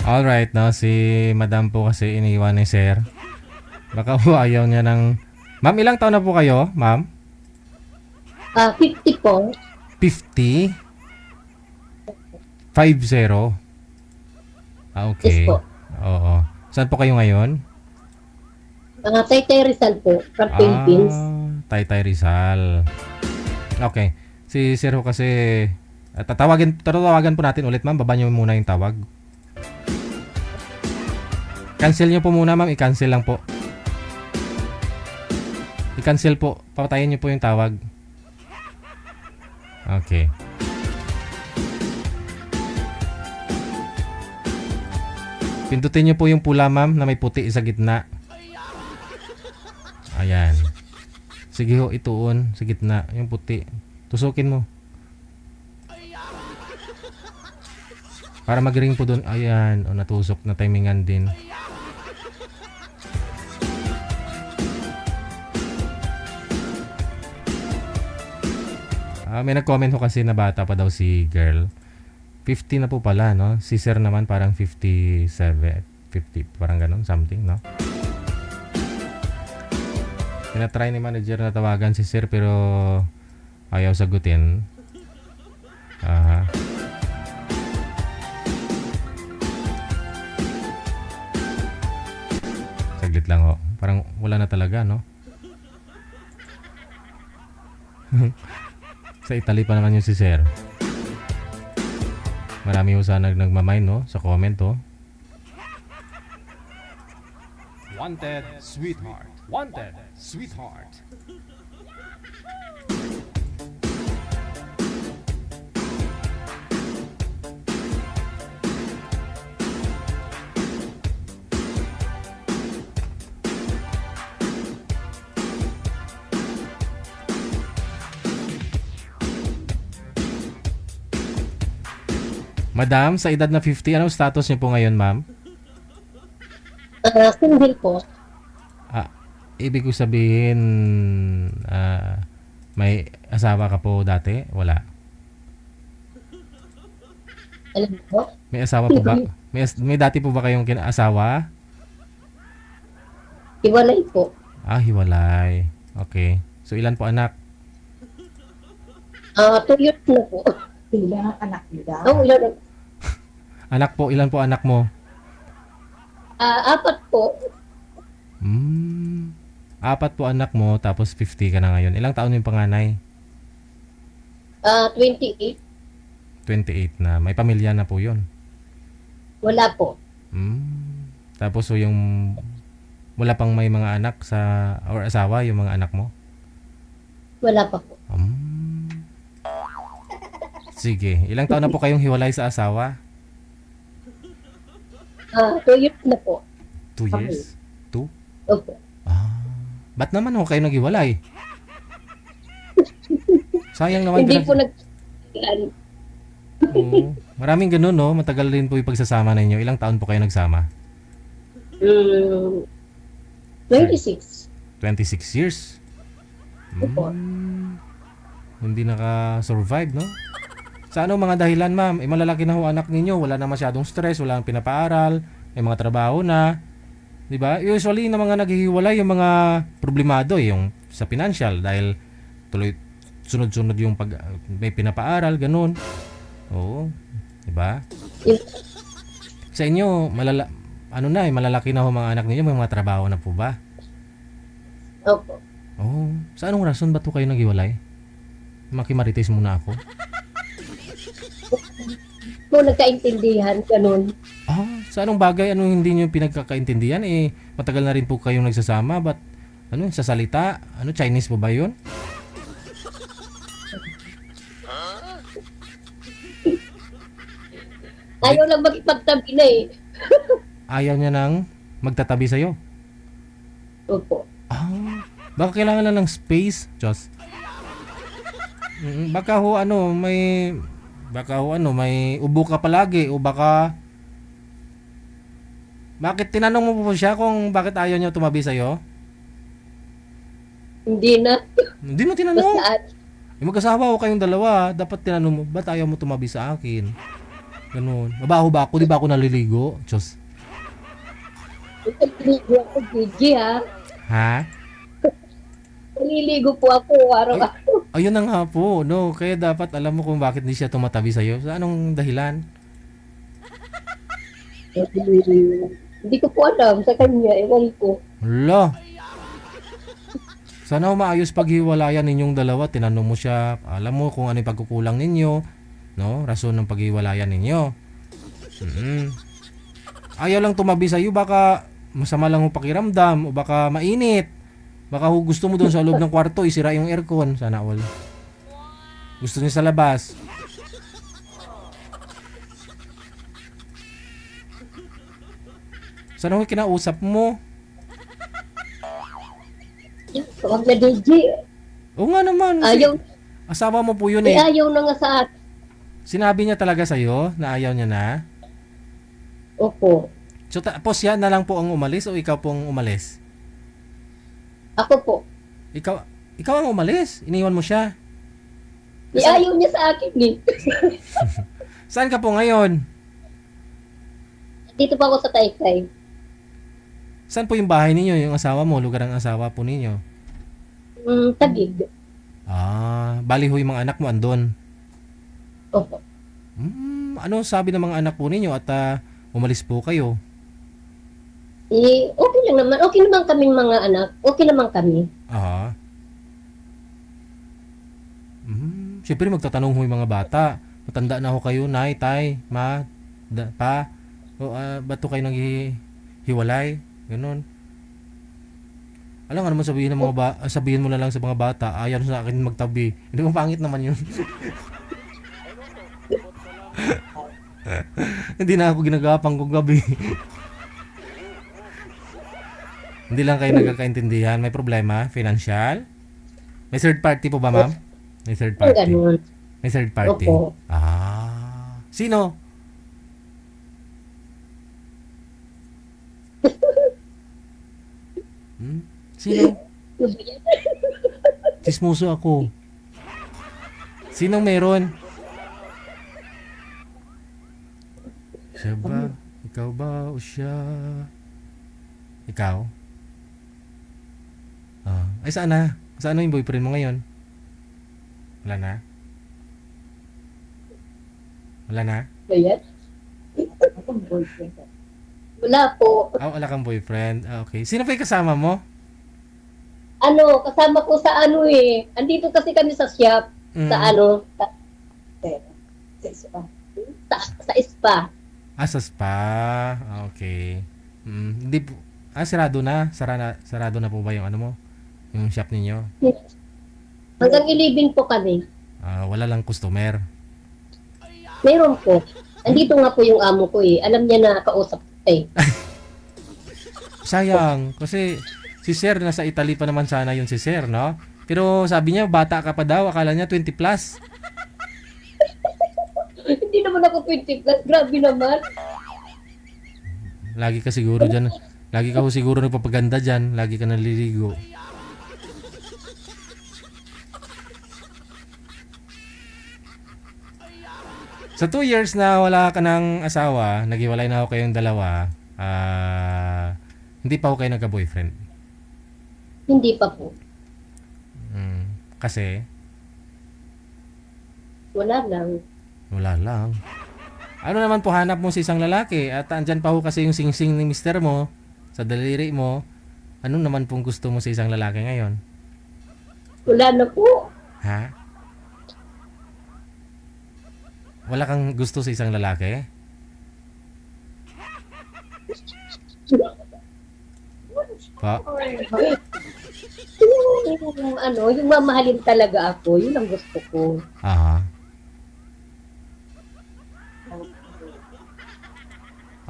Alright, no? Si Madam po kasi iniwan ni Sir. Baka po ayaw niya ng... Ma'am, ilang taon na po kayo, ma'am? 50 po. 50? 50? Okay. Yes po. Oo. Saan po kayo ngayon? Taytay Rizal po, from Philippines. Taytay Rizal. Okay. Si Sir ho kasi tatawagan po natin ulit, ma'am. Baba niyo muna yung tawag. Cancel niyo po muna, ma'am. I-cancel lang po. I-cancel po. Papatayin niyo po yung tawag. Okay. Pindutin niyo po yung pula, ma'am, na may puti sa gitna. Ayan. Sige ho, ituon sa gitna, yung puti. Tusukin mo. Para mag-ring po doon. Ayan, o natusok na timingan din. May nag-comment ho kasi na bata pa daw si girl. 50 na po pala, no? Si Sir naman parang 57, 50, parang ganun, something, no? Tinatry ni manager na tawagan si Sir pero ayaw sagutin. Saglit lang ho. Parang wala na talaga, no? Sa Italy pa naman yung si Sir. Marami ho sana nagmamind, no? Sa comment, oh. Wanted, sweetheart. Wanted, sweetheart. Madam, sa edad na 50, anong status niyo po ngayon, ma'am? Single po. Ibig ko sabihin, may asawa ka po dati? Wala. Alam po? May asawa po ba? May dati po ba kayong asawa? Hiwalay po. Hiwalay. Okay. So, ilan po anak? 2 years na po. Ilang anak nila? Ilan? Anak po, ilan po anak mo? 4 po. 4 po anak mo, tapos 50 ka na ngayon. Ilang taon yung panganay? 28. 28 na. May pamilya na po yun. Wala po. Tapos so yung wala pang may mga anak sa or asawa yung mga anak mo? Wala pa po. Sige. Ilang taon na po kayong hiwalay sa asawa? 2 years na po. 2 years? 2? Opo. Ba't naman ho kayo naghiwalay? Sayang naman. Hindi po Maraming ganun, no? Matagal rin po yung pagsasama ninyo. Ilang taon po kayo nagsama? 26. 26 years? Opo. Hindi naka-survive, no? Sa anong mga dahilan, ma'am? Malalaki na ho anak ninyo. Wala na masyadong stress. Wala nang pinapaaral. May mga trabaho na. Diba? Usually, na mga naghihiwalay, yung mga problemado, yung sa financial. Dahil tuloy, sunod-sunod yung may pinapaaral, ganun. Oo. Diba? Sa inyo, malalaki na ho mga anak ninyo. May mga trabaho na po ba? Opo. Sa anong rason ba to kayo naghiwalay? Makimarites muna ako. Nagkaintindihan, ganun. Sa anong bagay, anong hindi nyo pinagkakaintindihan? Matagal na rin po kayong nagsasama, but sa salita, Chinese po ba yun? Ayaw lang makipagtabi na eh. Ayaw niya nang magtatabi sa'yo. Opo. Ah, baka kailangan lang ng space, Diyos. Baka ho may ubo ka palagi o baka bakit tinanong mo po siya kung bakit ayaw niya tumabi sa'yo? Hindi na. Hindi mo tinanong. Saan? Mag-asawa ko kayong dalawa, dapat tinanong mo, ba't ayaw mo tumabi sa akin? Ganun. Mabaho ba ako? Di ba ako naliligo? Diyos. Naliligo ako, Gigi ha. Ha? Naliligo po ako araw-araw. Ayun na nga po, no? Kaya dapat alam mo kung bakit hindi siya tumatabi sa'yo. Sa anong dahilan? Hindi ko po alam sa kanya, ewan ko. Hala. Sana maayos paghiwalayan ninyong dalawa. Tinanong mo siya, alam mo kung ano yung pagkukulang ninyo. No? Rason ng paghiwalayan ninyo. Ayaw lang tumabi sa'yo, baka masama lang yung pakiramdam o baka mainit. Baka gusto mo doon sa loob ng kwarto, isira yung aircon. Sana all. Gusto niya sa labas. Sana ko kinausap mo? Huwag na, Gigi. Oo nga naman. Ayaw. Asawa mo po yun eh. Ayaw na nga sa akin. Sinabi niya talaga sa'yo na ayaw niya na? Opo. So tapos yan na lang po ang umalis o ikaw po ang umalis? Ako po. Ikaw ang umalis? Iniwan mo siya? Ayaw niya sa akin eh. Saan ka po ngayon? Dito pa ako sa Taytay. Saan po yung bahay ninyo? Yung asawa mo? Lugar ng asawa po ninyo? Tagig. Bali ho yung mga anak mo andon? Opo. Ano sabi ng mga anak po ninyo at umalis po kayo? Okay lang naman. Okay naman kaming mga anak. Okay naman kami. Siyempre magtatanong ho yung mga bata. Matanda na ho kayo, nay, tay, ma, pa. Ba't ho kayo naghiwalay? Ganun. Alam nga naman sabihin ng sabihin mo na lang sa mga bata, ayaw sa akin magtabi. Hindi mo pangit naman yun. Hindi na ako ginagapang kong gabi. Hindi lang kayo nagkakaintindihan. May problema? Financial? May third party po ba, ma'am? May third party. May third party. Opo. Sino? Sino? Chismoso ako. Sinong meron? Siya ba? Ikaw ba? O siya? Ikaw? Ay, saan na? Saan na yung boyfriend mo ngayon? Wala na? Wala na? Ayan. Wala po. Wala kang boyfriend. Okay. Sino pa yung kasama mo? Kasama ko sa andito kasi kami sa shop. Sa sa spa. Sa spa. Okay. Hindi po. Sarado na? Sarado na po ba yung mo? Yung shop ninyo? Hanggang 11 po kami. Wala lang customer. Meron po. Andito nga po yung amo ko eh. Alam niya na kausap ko eh. Sayang. Kasi si Sir, nasa Italy pa naman sana yun si Sir, no? Pero sabi niya, bata ka pa daw. Akala niya 20 plus. Hindi naman ako 20 plus. Grabe naman. Lagi ka siguro dyan. Lagi ka siguro nagpapaganda dyan. Lagi ka naliligo. Sa 2 years na wala ka ng asawa, naghiwalay na ako kayong dalawa, hindi pa ako kayo nagka-boyfriend? Hindi pa po. Kasi? Wala lang. Wala lang. Ano naman po hanap mo sa isang lalaki? At andyan pa ho kasi yung sing-sing ni mister mo, sa daliri mo. Ano naman pong gusto mo sa isang lalaki ngayon? Wala na po. Ha? Wala kang gusto sa isang lalaki? Pa? Yung mamahalin talaga ako, yun ang gusto ko.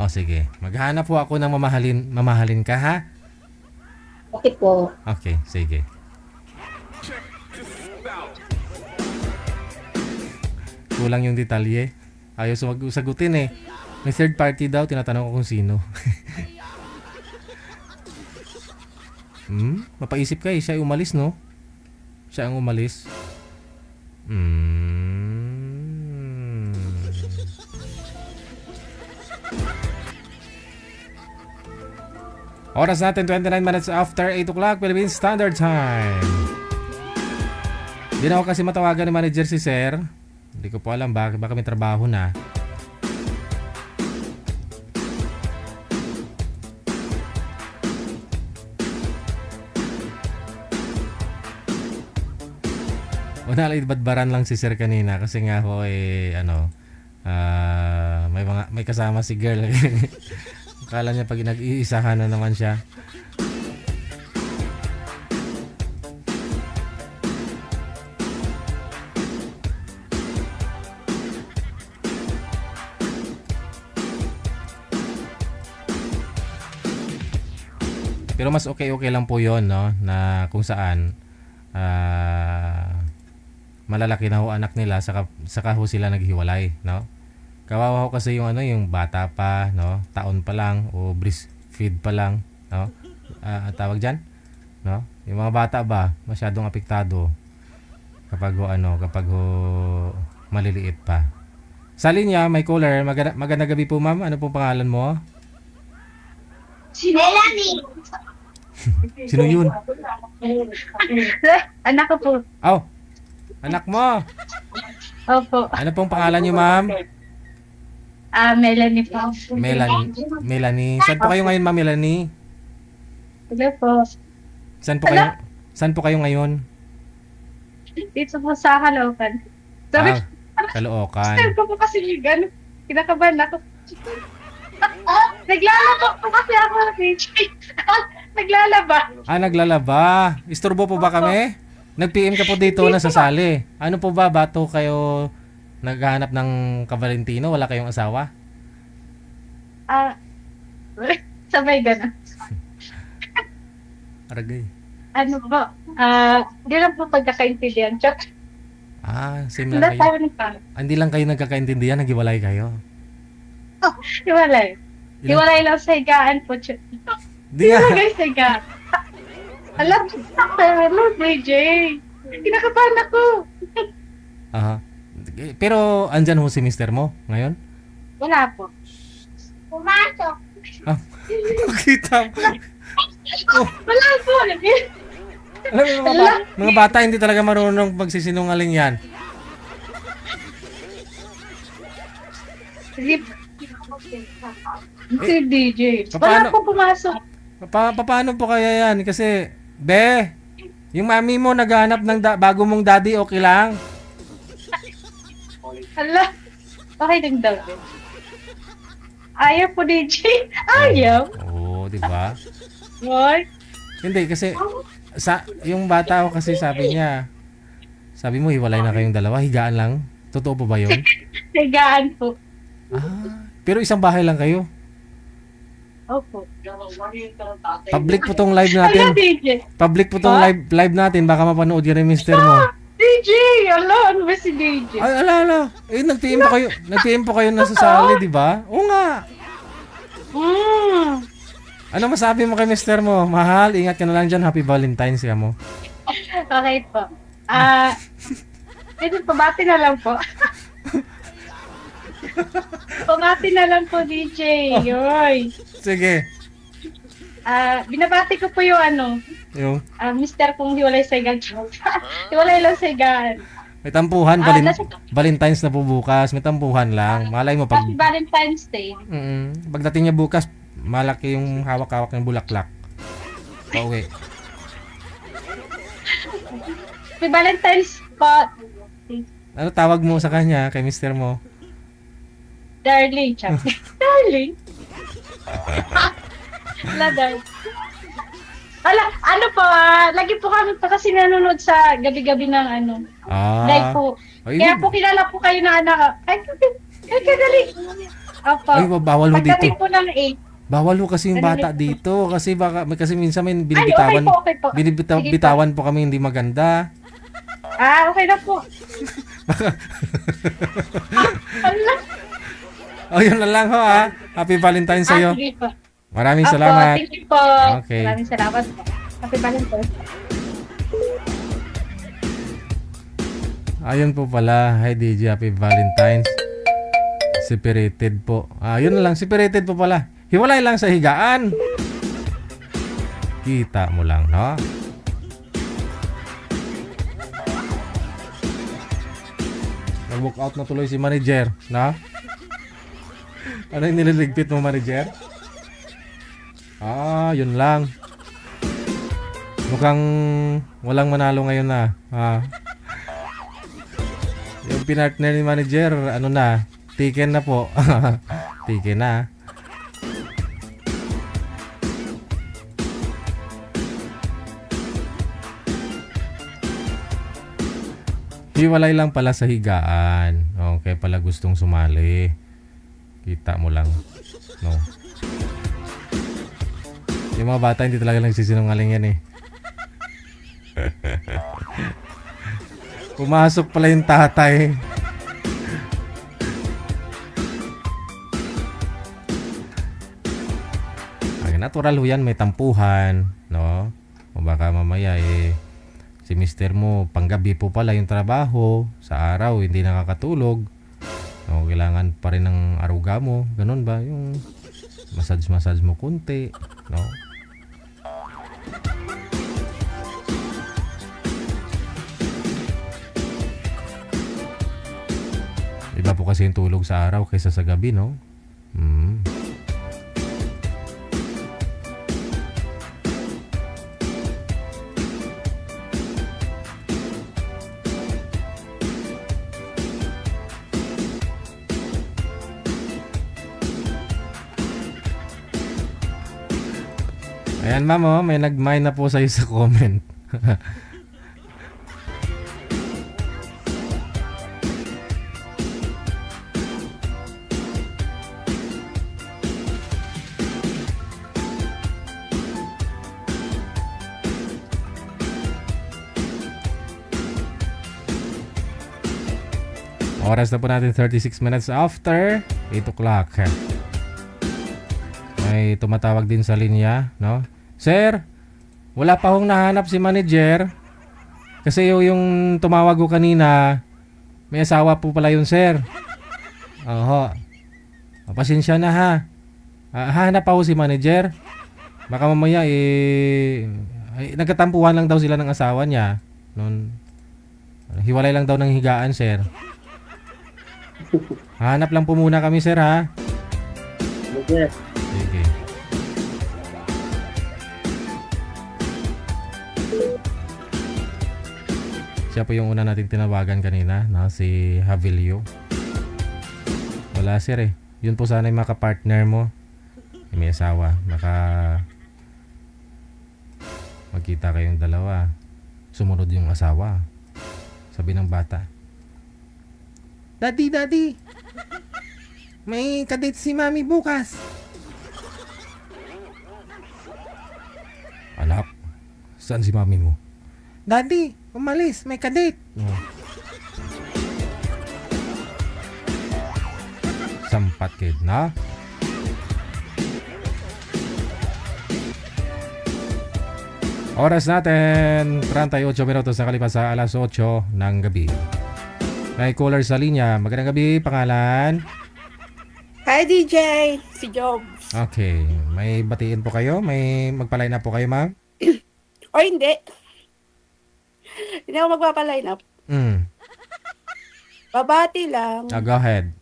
O sige, maghanap po ako ng mamahalin ka ha? Okay po. Okay, sige. Kulang yung detalye. Ayaw sagutin eh. May third party daw, tinatanong ko kung sino. Mapaisip ka eh, siya ay umalis no? Siya ang umalis. Oras natin 29 minutes after 8 o'clock Philippine Standard Time. Hindi na ako kasi matawagan ni manager si Sir. Hindi ko po alam baka may trabaho na. Badbaran lang si Sir kanina kasi nga ho may kasama si girl. Akala niya pag nag-iisahan na naman siya. Pero mas okay lang po yon no, na kung saan malalaki na ho anak nila saka ho sila naghiwalay, no? Kawawa ho kasi yung yung bata pa, no? Taon pa lang o breastfeed pa lang, no? Tawag diyan, no? Yung mga bata ba masyadong apektado kapag maliliit pa. Sa linya may caller, magandang gabi po ma'am. Ano pong pangalan mo? Si Melanie. Sino yun? Anak ko po. Oh, anak mo. Opo. Ano pong pangalan niyo, ma'am? Melanie po. Melanie. Saan po kayo ngayon, ma'am Melanie? Hello po. Saan po kayo ngayon? Dito po sa Caloocan. Sorry. Caloocan. Saan po kasi yung kinakabahan ako. Naglalaba po kasi ako. Naglalaba. Naglalaba. Istorbo po ba kami? Nag-PM ka po dito na sasali. Ano po ba? Bato kayo naghahanap ng ka-Valentino? Wala kayong asawa? Sabay gano'n. Aragay. Ano po? Hindi lang po pagkakaintindihan. Same lang kayo. Hindi lang kayo nagkakaintindihan, naghiwalay kayo. Hiwalay. Hiwalay lang sa higaan po. Hiwalay sa higaan. Alam, DJ. Kinakabahan ako. Pero andyan ho si mister mo ngayon? Wala po. Pumasok. Kita mo. Wala po. Alam mo, mga bata hindi talaga marunong magsisinungaling yan. Si DJ. Wala po pumasok. Paano po kaya yan? Kasi, yung mami mo naghahanap ng bago mong daddy, okay lang? Hala, okay lang daw. Ayaw po, DJ. Ayaw. Oo, di ba? What? Hindi, kasi yung bata ko kasi sabi mo hiwalay na kayong dalawa, higaan lang. Totoo po ba yun? Higaan po. Pero isang bahay lang kayo? Opo. Public po tong live natin. Public po tong live natin. Baka mapanood yun yung mister mo. DJ! Ano ba si DJ? Ay, ala. Nag-PM po kayo. Nag-PM po kayo na sasali, di ba? Oo nga. Ano masabi mo kay mister mo? Mahal, ingat ka na lang dyan. Happy Valentine's ka mo. Okay po. Pabati na lang po. Pabati na lang po, DJ. Yoy. Sige. Binabati ko po yung mister kong hiwalay sa higaan. Hiwalay lang sa higaan. May tampuhan. Valentine's na po bukas. May tampuhan lang. Malay mo pag... Happy Valentine's Day. Pagdating niya bukas, malaki yung hawak-hawak ng bulaklak. Pauwi. Happy Valentine's po. Ano tawag mo sa kanya, kay mister mo? Darling, chap. Darling. Darling. Ano po, lagi po kami pa kasi nanonood sa gabi-gabi ng live po. Kaya po kilala po kayo na anak. Ay, dali. Opo. Ay, bawal ho dito. Pagdating po ng 8. Bawal ho kasi yung bata Nalilito. dito. Kasi baka, kasi minsan may Ay, okay po. Sige po. bitawan po kami hindi maganda. Okay na po. Ala. Yun na lang ho ha. Happy Valentine's sa'yo. Sige po. Maraming Opo, salamat. thank you po. Okay. Maraming salamat po. Happy Valentine's. Ayun po pala. Hi DJ, Happy Valentine's. Separated po. Yun na lang, separated po pala. Hiwalay lang sa higaan. Kita mo lang, no? Nag-walk out na tuloy si manager, no? Ano yung nililigpit mo, manager? Yun lang. Mukhang walang manalo ngayon na. Yung pinartner ni manager, ano na, taken na po. Taken na. Hiwalay lang pala sa higaan. Okay pala gustong sumali. Kita mo lang. No. Yung mga bata hindi talaga nagsisinungaling yan eh. Pumasok pala yung tatay. Natural ho yan, may tampuhan, no? O baka mamaya si mister mo, panggabi po pala yung trabaho, sa araw hindi nakakatulog. No, kailangan pa rin ng aruga mo, ganun ba? Yung massage mo kunti, no? Iba po kasi yung tulog sa araw kaysa sa gabi, no? Ayan ma'am, may nag-mine na po sa'yo sa comment. Oras na po natin 36 minutes after 8 o'clock. May tumatawag din sa linya, no? Sir, wala pa hong nahanap si manager. Kasi yung tumawag ko kanina, may asawa po pala yun, sir. Oho. Pasensya na ha. Hahanap pa ho si manager. Baka mamaya nagkatampuhan lang daw sila ng asawa niya. Hiwalay lang daw ng higaan, sir. Hahanap lang po muna kami, sir, ha? Okay. Sige. Siya po yung una nating tinawagan kanina, na si Havilio. Wala, sir, eh. Yun po sana yung makapartner mo. May asawa. Magkita kayong dalawa. Sumunod yung asawa. Sabi ng bata, Daddy, may kadate si mami bukas. Anak, saan si mami mo? Daddy, umalis, may kadate. Sampat kid na. Oras natin 38 minutos na kalipas sa alas 8 ng gabi. May caller sa linya. Magandang gabi, pangalan? Hi DJ, si Job. Okay, may batiin po kayo? May magpa-line up po kayo, ma'am? O hindi. Hindi ako magpapa-line up. Babati lang. Go ahead.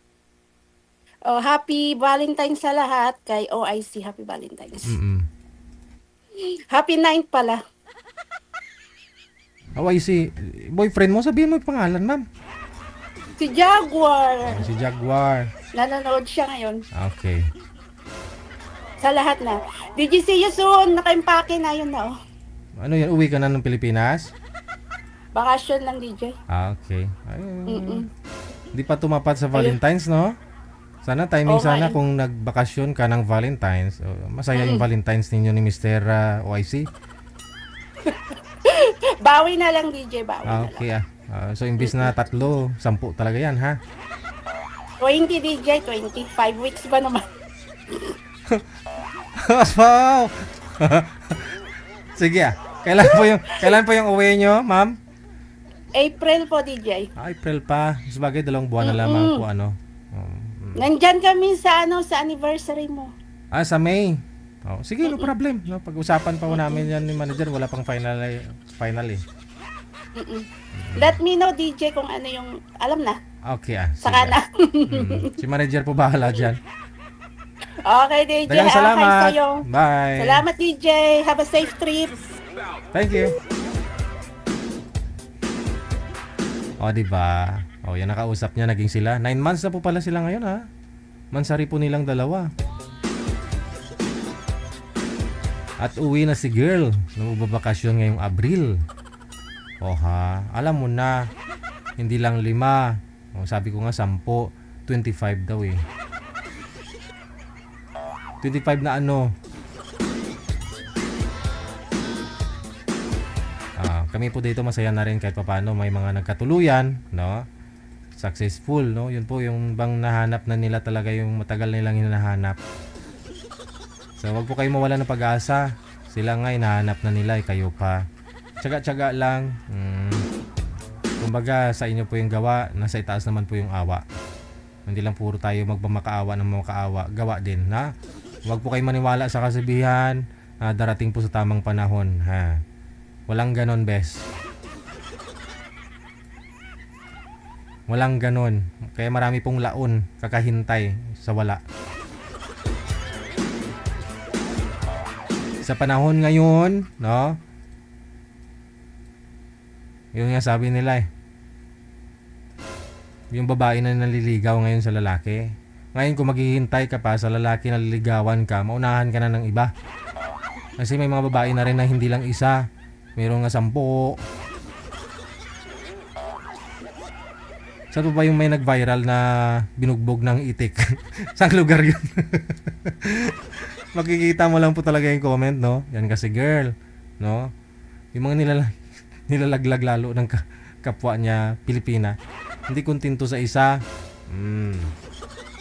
Happy Valentine's sa lahat kay OIC. Happy Valentine's. Happy 9th pala. OIC, boyfriend mo, sabihin mo yung pangalan, ma'am. Si Jaguar. Si Jaguar. Nanonood siya ngayon. Okay. Sa lahat na. Did you see you soon? Naka-impake na yun na. Ano yan? Uwi ka na ng Pilipinas? Bakasyon lang, DJ. Okay. Hindi pa tumapat sa Valentine's, no? Sana timing Oo nga sana eh. kung nagbakasyon ka ng Valentine's. Masaya yung Valentine's ninyo ni Mr. OIC. Bawi na lang, DJ. Bawi na lang. Okay so imbis na 3, 10 talaga yan ha. 20, DJ. 25 weeks ba naman? Wow! Sige Kailan po yung uwi nyo, ma'am? April po, DJ. April pa. Sabagay, 2 buwan na lamang po ano. Nandyan kami sa sa anniversary mo. Sa May. Sige, no problem. No, pag-usapan pa po namin yan ni manager. Wala pang final eh. Let me know, DJ, kung ano yung alam na. Okay Saka sige. na. Si manager po bahala dyan. Okay, DJ. Dagang salamat. Okay sa'yo. Bye. Salamat, DJ. Have a safe trip. Thank you. Diba? Yan nakausap niya, naging sila. 9 months na po pala sila ngayon ha. Mansari po nilang dalawa. At uwi na si girl. Nagbabakasyon ngayong Abril. Alam mo na. Hindi lang 5. Sabi ko nga 10. 25 daw eh. 25 na ano. Kami po dito masaya na rin kahit papaano may mga nagkatuluyan, no? Successful, no? Yun po yung bang nahanap na nila talaga yung matagal nilang hinahanap. So wag po kayo mawala ng pag-asa. Sila nga hinahanap na nila, kayo pa. Tiyaga-tiyaga lang. Kumbaga sa inyo po yung gawa, nasa itaas naman po yung awa. Hindi lang puro tayo magpamakaawa ng makaawa, gawa din, ha? Wag po kayo maniwala sa kasabihan, darating po sa tamang panahon, ha? Walang ganon, bes. Walang ganon. Kaya marami pong laon, kakahintay sa wala. Sa panahon ngayon, no? Yung nga sabi nila yung babae na naliligaw ngayon sa lalaki. Ngayon kung maghihintay ka pa sa lalaki na naliligawan ka, maunahan ka na ng iba. Kasi may mga babae na rin na hindi lang isa. Meron nga 10. Saan pa ba yung may nag-viral na binugbog ng itik? Saan lugar yun? Makikita mo lang po talaga yung comment, no? Yan kasi girl, no? Yung mga nilalaglag lalo ng kapwa niya, Pilipina. Hindi kontento sa isa.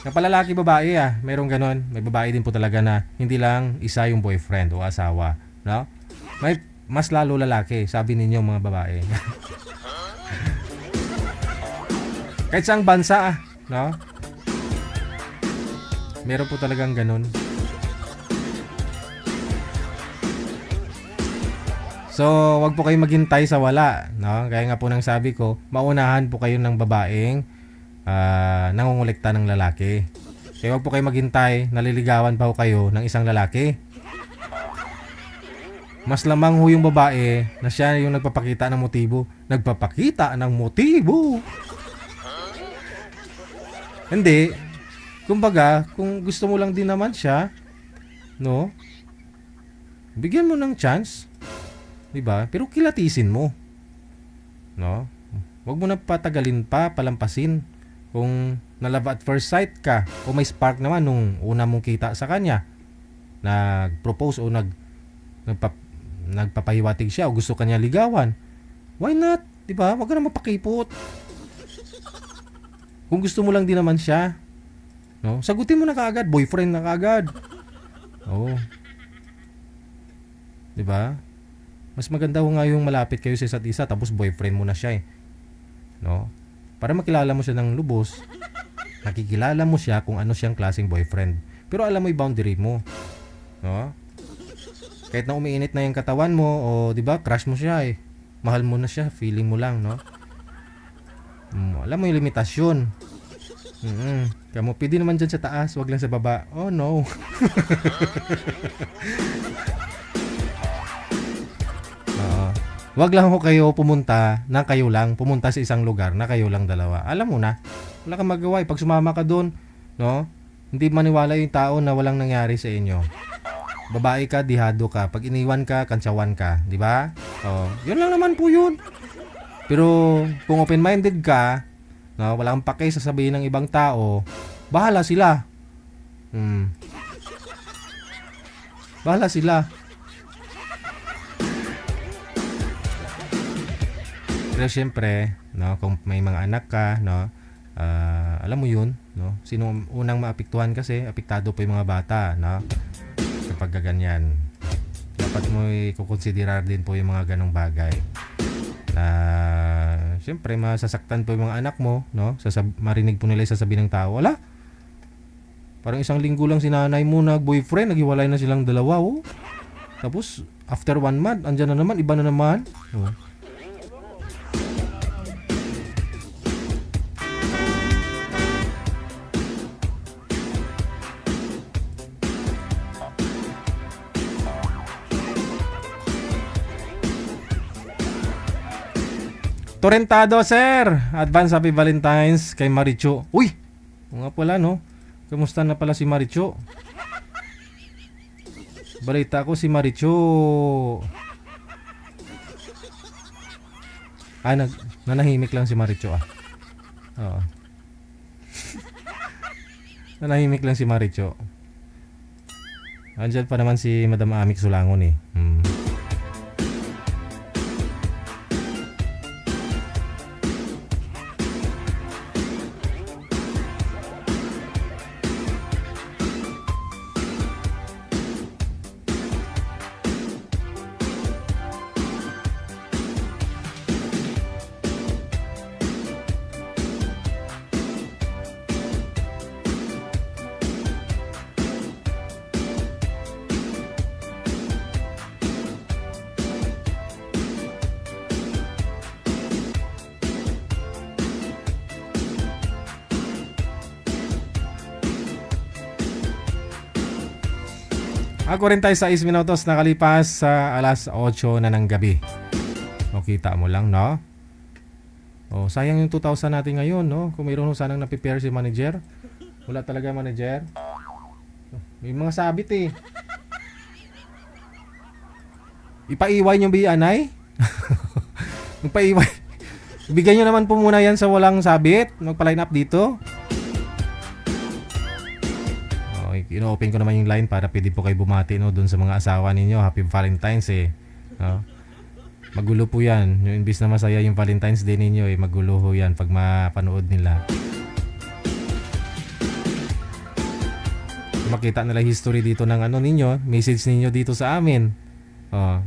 Kapalalaki babae merong ganon. May babae din po talaga na hindi lang isa yung boyfriend o asawa, no? May mas lalo lalaki, sabi ninyo mga babae. Kahit saang bansa, no? Meron po talagang ganun. So, wag po kayong maghintay sa wala, no? Kaya nga po nang sabi ko, maunahan po kayo ng babaeng nangongolekta ng lalaki. Kaya wag po kayong maghintay, naliligawan pa po kayo ng isang lalaki. Mas lamang ho yung babae na siya yung nagpapakita ng motibo. Nagpapakita ng motibo. Hindi. Kumbaga, kung gusto mo lang din naman siya, no? Bigyan mo ng chance. 'Di ba? Pero kilatisin mo. No? Huwag mo na patagalin pa, palampasin. Kung na-love at first sight ka o may spark naman nung una mong kita sa kanya, nag-propose o nagpapahiwatig siya o gusto kanya ligawan, why not? 'Di ba? Huwag ka na mapakipot. Kung gusto mo lang din naman siya, no? Sagutin mo na kaagad, boyfriend na kaagad. Oh. 'Di ba? Mas maganda ho nga yung malapit kayo sa isa't isa tapos boyfriend mo na siya no? Para makilala mo siya ng lubos. Nakikilala mo siya kung ano siyang klaseng boyfriend. Pero alam mo yung boundary mo, no? Kahit na umiinit na yung katawan mo o 'di ba, crush mo siya mahal mo na siya, feeling mo lang, no? Alam mo yung limitasyon. Kamu pwede naman dyan sa taas, wag lang sa baba. Oh no. Wag lang ho kayo pumunta na kayo lang, pumunta sa isang lugar na kayo lang dalawa. Alam mo na, wala kang magawa. Pag sumama ka doon, no? Hindi maniwala yung tao na walang nangyari sa inyo. Babae ka, dihado ka. Pag iniwan ka, kantsawan ka, di ba? Yun lang naman po yun. Pero kung open-minded ka, no, wala kang pake sasabihin ng ibang tao, bahala sila. Bahala sila. Pero syempre, no, kung may mga anak ka, no, alam mo yun, no, sino unang maapektuhan kasi, apektado po yung mga bata, no, kapag ganyan. Dapat mo i-considerar din po yung mga ganong bagay. Na, syempre, masasaktan po yung mga anak mo, no, marinig po nila yung sasabihin ng tao, wala, parang isang linggo lang si nanay mo nag-boyfriend, naghiwalay na silang dalawa, oh. Tapos, after 1 month, andyan na naman, iba na naman. Oh. Torrentado, sir! Advance Happy Valentine's kay Maricho. Uy! O nga pala, no? Kamusta na pala si Maricho? Balita ko si Maricho. Nanahimik lang si Maricho, ah. Oo. Nanahimik lang si Maricho. Andyan pa naman si Madam Amik Sulangon, eh. Ako rin tayo sa 6 minutos nakalipas sa alas 8 na ng gabi. O, kita mo lang, no? O, sayang yung 2,000 natin ngayon, no? Kung mayroon sanang na-prepare si manager. Wala talaga manager. May mga sabit, eh. Ipaiway nyo ba anay? Ipaiway. Bigyan nyo naman po muna yan sa walang sabit. Magpa-line up dito. Ino-open ko naman yung line para pwede po kayo bumati, no, doon sa mga asawa ninyo. Happy Valentine's, eh, no? Magulo po yan. Yung imbis na masaya yung Valentine's Day ninyo, eh, magulo ho yan pag mapanood nila. Makita nila history dito ng ano ninyo, message ninyo dito sa amin.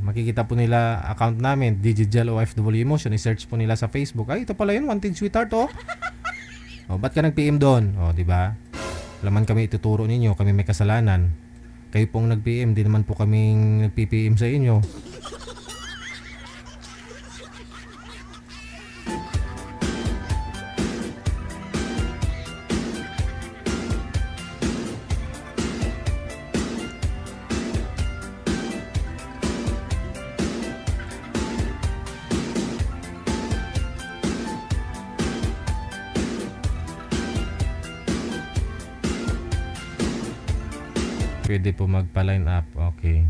Makikita po nila account namin, DJGel OFW Emotion. I-search po nila sa Facebook. Ay, ito pala yun, Wanted Sweetheart, oh. Ba't ka nag-PM doon? Di ba? Laman kami ituturo ninyo, kami may kasalanan. Kayo pong nag-PM, di naman po kaming nag-PPM sa inyo. Pwede po magpa-line up. Okay.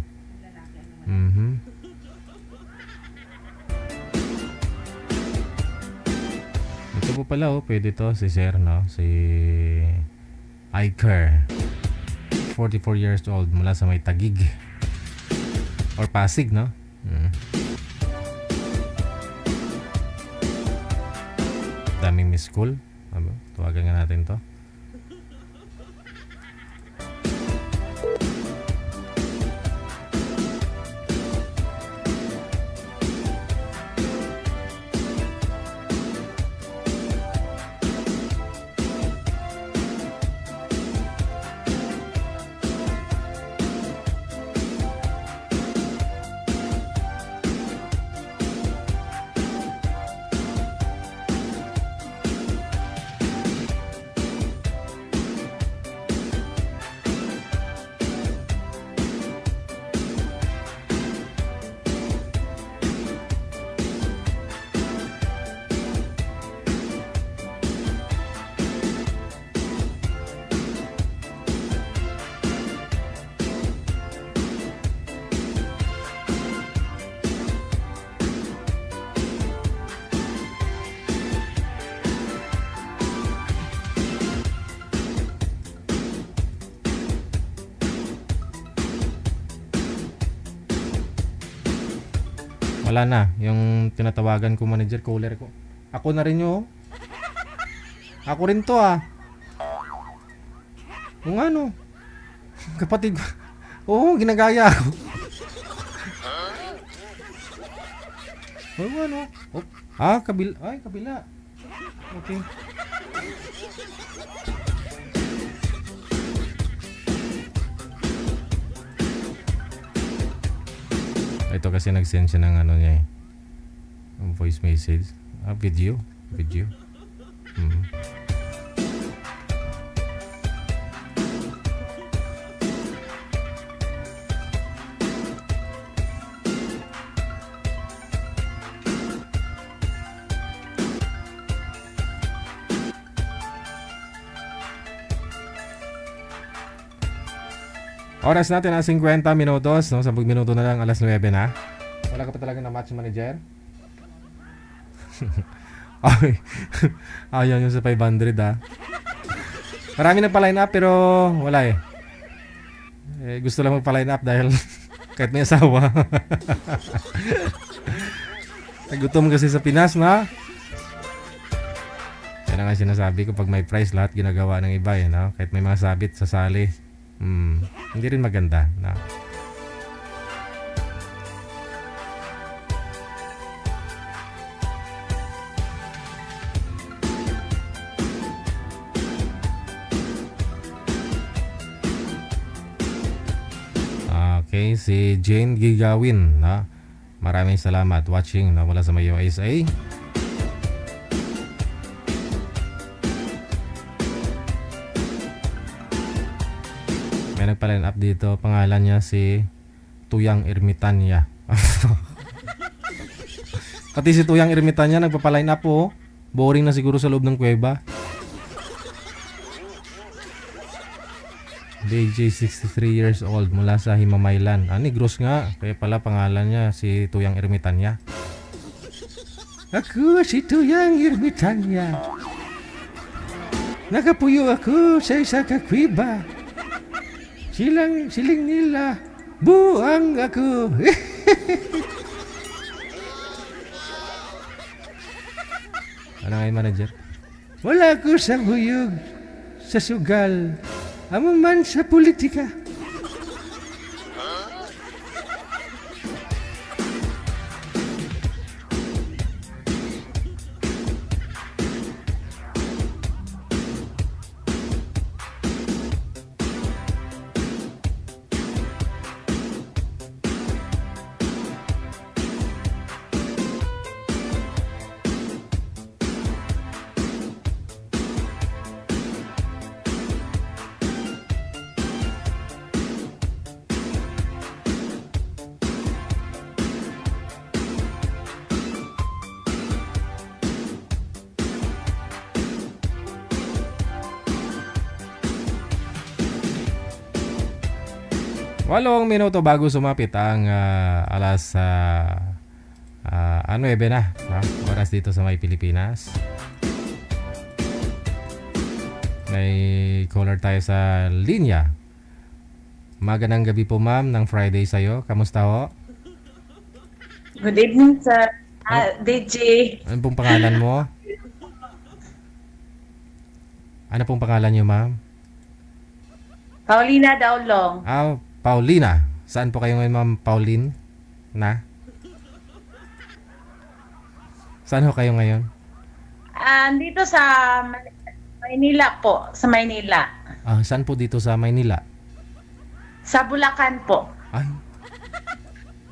Ito po pala, oh. Pwede to si Sir, no? Si Iker. 44 years old mula sa may Tagig. Or Pasig, no? Daming miss call. Tawagan nga natin to. Wala na. Yung tinatawagan ko manager, caller ko. Ako na rin yun. Ako rin to Yung ano. Kapatid ko. Oo, ginagaya ako. Ano? Oh. Kabila. Ay, kabila. Okay. Ito kasi nag-send siya ng ano niya voice message. Video. Oras natin ang 50 minutos, no? 10 minuto na lang, alas 9 na. Wala ka pa talaga na match manager? Ay, ayaw nyo sa 500 Marami nagpa-line up pero wala gusto lang magpa-line up dahil kahit may asawa. Nagutom kasi sa Pinas na. Yan nga sinasabi ko, pag may price lahat ginagawa ng iba no? Kahit may mga sabit sa sali. Hindi rin maganda na. Okay, si Jane Gigawin na. Maraming salamat watching na mula sa may USA. May nagpa-line up dito, pangalan niya si Tuyang Ermitanya. Pati si Tuyang Ermitanya nagpa-line up Boring na siguro sa loob ng kuweba. DJ 63 years old mula sa Himamaylan. Negros nga, kaya pala pangalan niya si Tuyang Ermitanya. Ako si Tuyang Ermitanya. Nakapuyo ako sa isa kakwiba. Siling nila, buang ako. Ano nga yung manager? Wala ko sa huyog, sa sugal, amang man sa politika. Walong minuto bago sumapit ang alas 9 na, oras dito sa may Pilipinas. May caller tayo sa linya. Magandang gabi po ma'am ng Friday sa'yo. Kamusta ho? Good evening sir. DJ. Ano pong pangalan mo? Ano pong pangalan niyo ma'am? Paulina Daulong. Paulina. Saan po kayo ngayon, Ma'am Pauline? Saan ho kayo ngayon? Dito sa Maynila po. Sa Maynila. Saan po dito sa Maynila? Sa Bulacan po. Ay.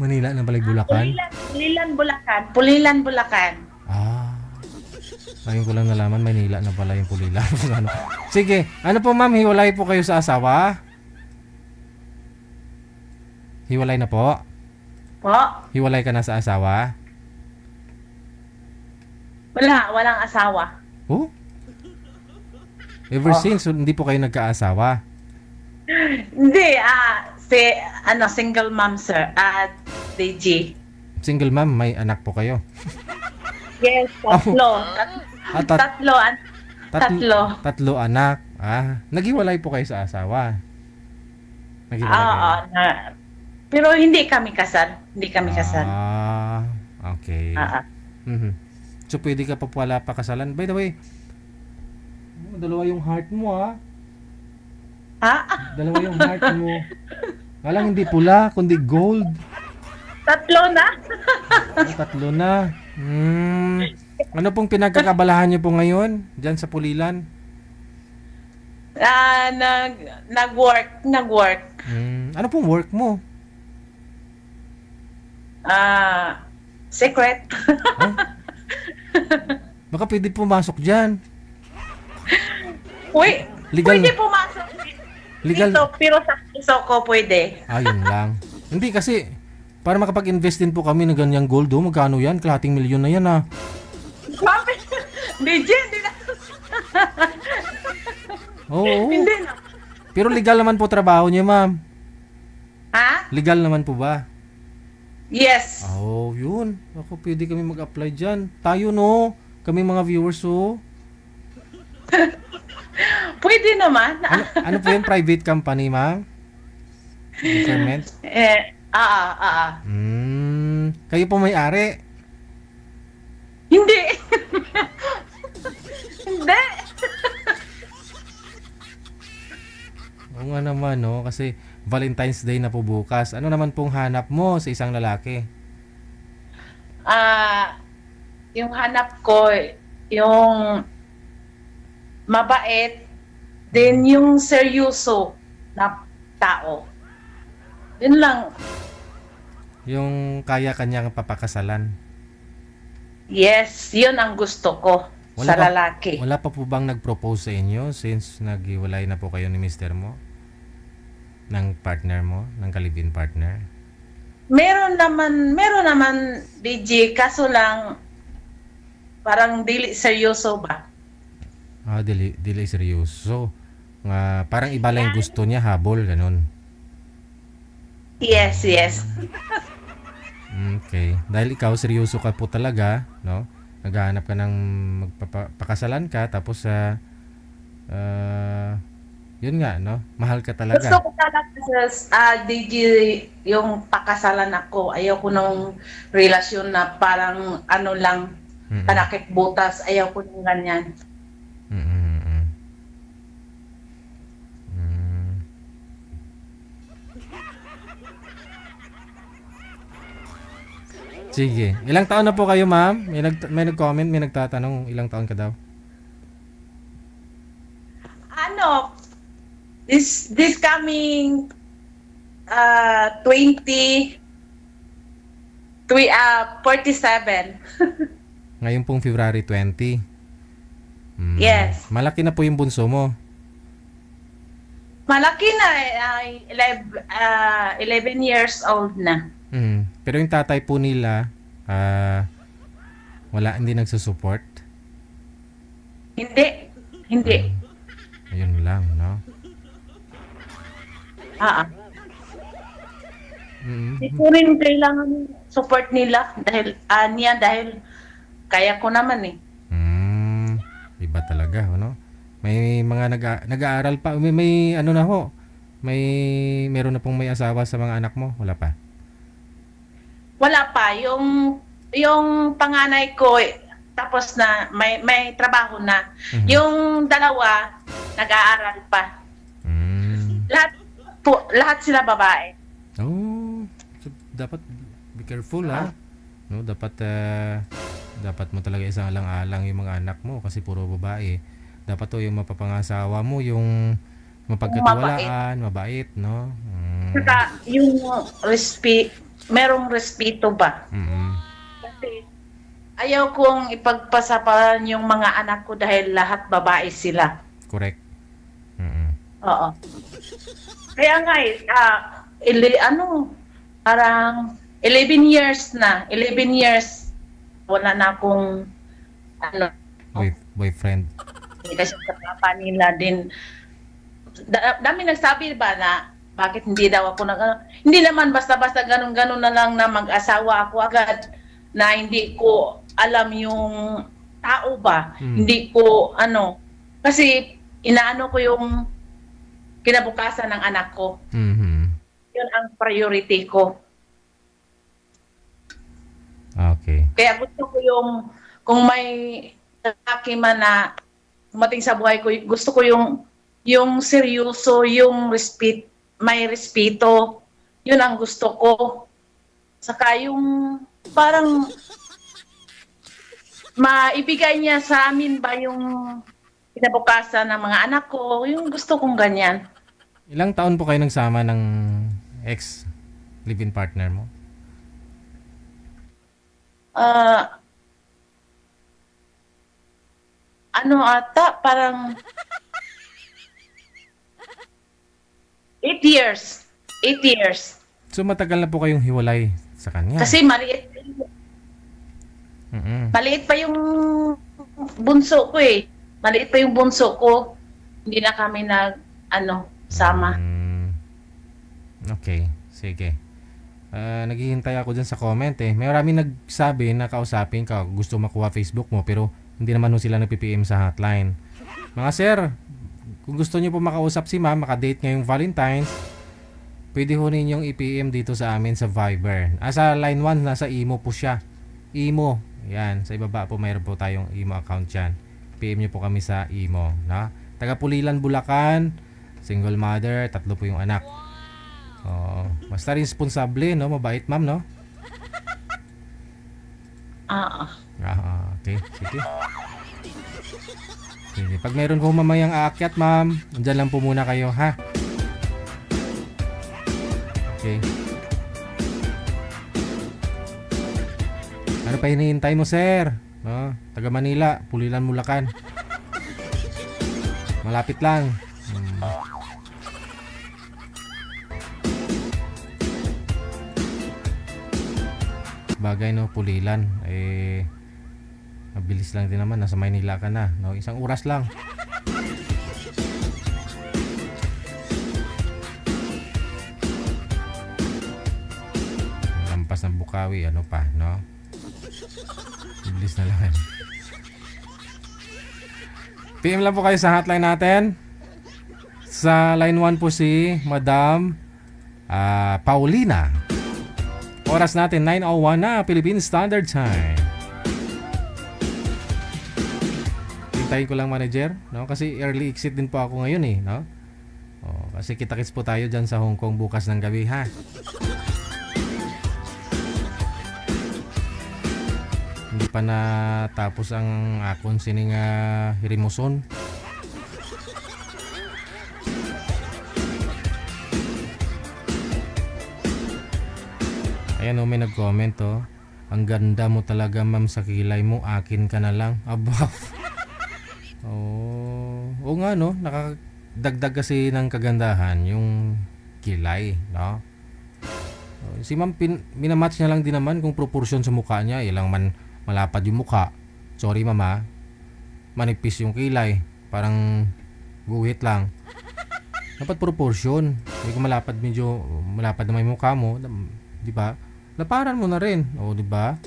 Manila na balik Bulacan? Pulilan, Bulacan. Ngayon ko lang nalaman, Maynila na pala yung Pulilan. Sige. Ano po, Ma'am? Hiwalay po kayo sa asawa? Hiwalay na po? Po? Hiwalay ka na sa asawa? Walang asawa. Oh? Ever since, hindi po kayo nagkaasawa? Hindi, single mom sir, DJ. Single mom, may anak po kayo? Yes, tatlo. Tatlo anak. Naghiwalay po kayo sa asawa? Naghiwalay kayo? Pero hindi kami kasal. Okay. Mhm. So, pwede ka pa pala pakasalan. By the way, dalawa yung heart mo, Dalawa yung heart mo. Walang hindi pula, kundi gold. 3 na. Tatlo na. Ano pong pinagkakabalahan niyo po ngayon diyan sa Pulilan? Nag-work. Ano pong work mo? Secret. Baka pwede pumasok diyan. Uy, Legal. pwede pumasok Legal. dito, pero sa puso ko pwede. Ayun lang. Hindi kasi para makapag-invest din po kami ng ganyang gold, magkano yan? Kalahating milyon na yan, DJ, hindi na. Oo. Hindi na. Pero legal naman po trabaho niya, ma'am. Ha? Legal naman po ba? Yes. Oh, yun. Ako, pwede kami mag-apply dyan. Tayo, no? Kami mga viewers, Pwede naman. Ano po yun? Private company, ma'am? Government? Kayo po may-ari? Hindi. Hindi. Oo nga naman, no? Kasi Valentine's Day na po bukas. Ano naman pong hanap mo sa isang lalaki? Yung hanap ko, yung mabait, din yung seryoso na tao. Yun lang. Yung kaya kanyang papakasalan? Yes, yun ang gusto ko sa lalaki. Wala pa po bang nag-propose sa inyo since naghiwalay na po kayo ni mister mo? Ng partner mo? Ng kalibin partner? Meron naman DJ, kaso lang parang dili seryoso ba? Dili seryoso. Parang iba lang yung gusto niya, habol, ganun. Yes. Okay. Dahil ikaw, seryoso ka po talaga, no? Naghahanap ka ng magpapakasalan ka, tapos yun nga, no? Mahal ka talaga. Gusto ko talaga DJ, yung pakasalan ako. Ayaw ko ng relasyon na parang ano lang, panakit butas. Ayaw ko ng ganyan. Sige. Ilang taon na po kayo, ma'am? May nag-comment, may nagtatanong ilang taon ka daw? This coming 47. Ngayon pong February 20. Yes. Malaki na po yung bunso mo. Malaki na, 11 years old na. Pero yung tatay po nila, hindi nagsusupport? Hindi. Ayun lang, no? Hindi ko rin kailangan support nila dahil kaya ko naman eh. Iba talaga, no? May mga nag-aaral pa, may ano na ho. Meron na pong may asawa sa mga anak mo, wala pa? Wala pa, yung panganay ko tapos na may trabaho na. Yung dalawa nag-aaral pa. Lahat sila babae. Oh, so dapat be careful ha. No, dapat mo talaga isang alang-alang yung mga anak mo kasi puro babae. Dapat to yung mapapangasawa mo, yung mapagkatiwalaan, mabait, no? Saka yung merong respeto ba? Kasi ayaw kong ipagpasapalan yung mga anak ko dahil lahat babae sila. Correct. Oo. Kaya nga parang 11 years na. 11 years wala na akong boyfriend. Kasi sa papa nila din dami nagsabi ba na bakit hindi daw ako hindi naman basta-basta ganun-ganun na lang na mag-asawa ako agad na hindi ko alam yung tao ba. Hindi ko kasi inaano ko yung kinabukasan ng anak ko. Yun ang priority ko. Okay. Kaya gusto ko kung may lalaki man na dumating sa buhay ko, gusto ko yung seryoso, yung may respeto. Yun ang gusto ko. Saka yung parang maibigay niya sa amin ba yung kinabukasan ng mga anak ko, yung gusto kong ganyan. Ilang taon po kayo nagsama ng ex live-in partner mo? Parang 8 years. 8 years. So matagal na po kayong hiwalay sa kanya. Kasi maliit pa yung bunso ko eh. Maliit pa yung bunso ko. Hindi na kami sama. Okay, sige. Naghihintay ako dyan sa comment eh. May maraming nagsabi na kausapin ka, gusto makuha Facebook mo, pero hindi naman sila nagpi-PM sa hotline. Mga sir, kung gusto niyo po makausap si ma'am, makadate ngayong Valentine's, pwede ho ninyong i-PM dito sa amin sa Viber. Sa line 1, nasa Imo po siya. Imo. Yan, sa ibaba po mayroon po tayong Imo account dyan. PM niyo po kami sa Imo. Na? Taga Pulilan, Bulacan, single mother, 3 po yung anak. Basta responsable, no? Mabait, ma'am, no? Okay, sige. Sige. Pag meron po mamayang aakyat, ma'am, andyan lang po muna kayo, ha? Okay. Ano pa hinihintay mo, sir? No? Taga Manila, Pulilan, Bulacan. Malapit lang. Bagay, no, Pulilan. Mabilis lang din naman. Nasa Maynila ka na. No? 1 oras lang. Lampas ng Bukawi. Ano pa, no? Mabilis na lang. PM lang po kayo sa hotline natin. Sa line 1 po si Madam Paulina. Oras natin 9:01 na Philippine Standard Time. Hintayin ko lang, manager, no? Kasi early exit din po ako ngayon eh, no? Kasi kita-kits po tayo dyan sa Hong Kong bukas ng gabi, ha? Hindi pa natapos ang akong sining Hirimuson. Ayan, may nag-comment, ang ganda mo talaga, ma'am, sa kilay mo, akin ka na lang. Aba. Oo nga, no? Nakadagdag kasi ng kagandahan yung kilay, no? Si ma'am, minamatch niya lang din naman kung proportion sa mukha niya. Ilang man malapad yung mukha. Sorry, mama. Manipis yung kilay. Parang guhit lang. Dapat proportion. Hindi ko malapad, medyo malapad naman yung mukha mo. Di ba? Laparan mo na rin. Di ba?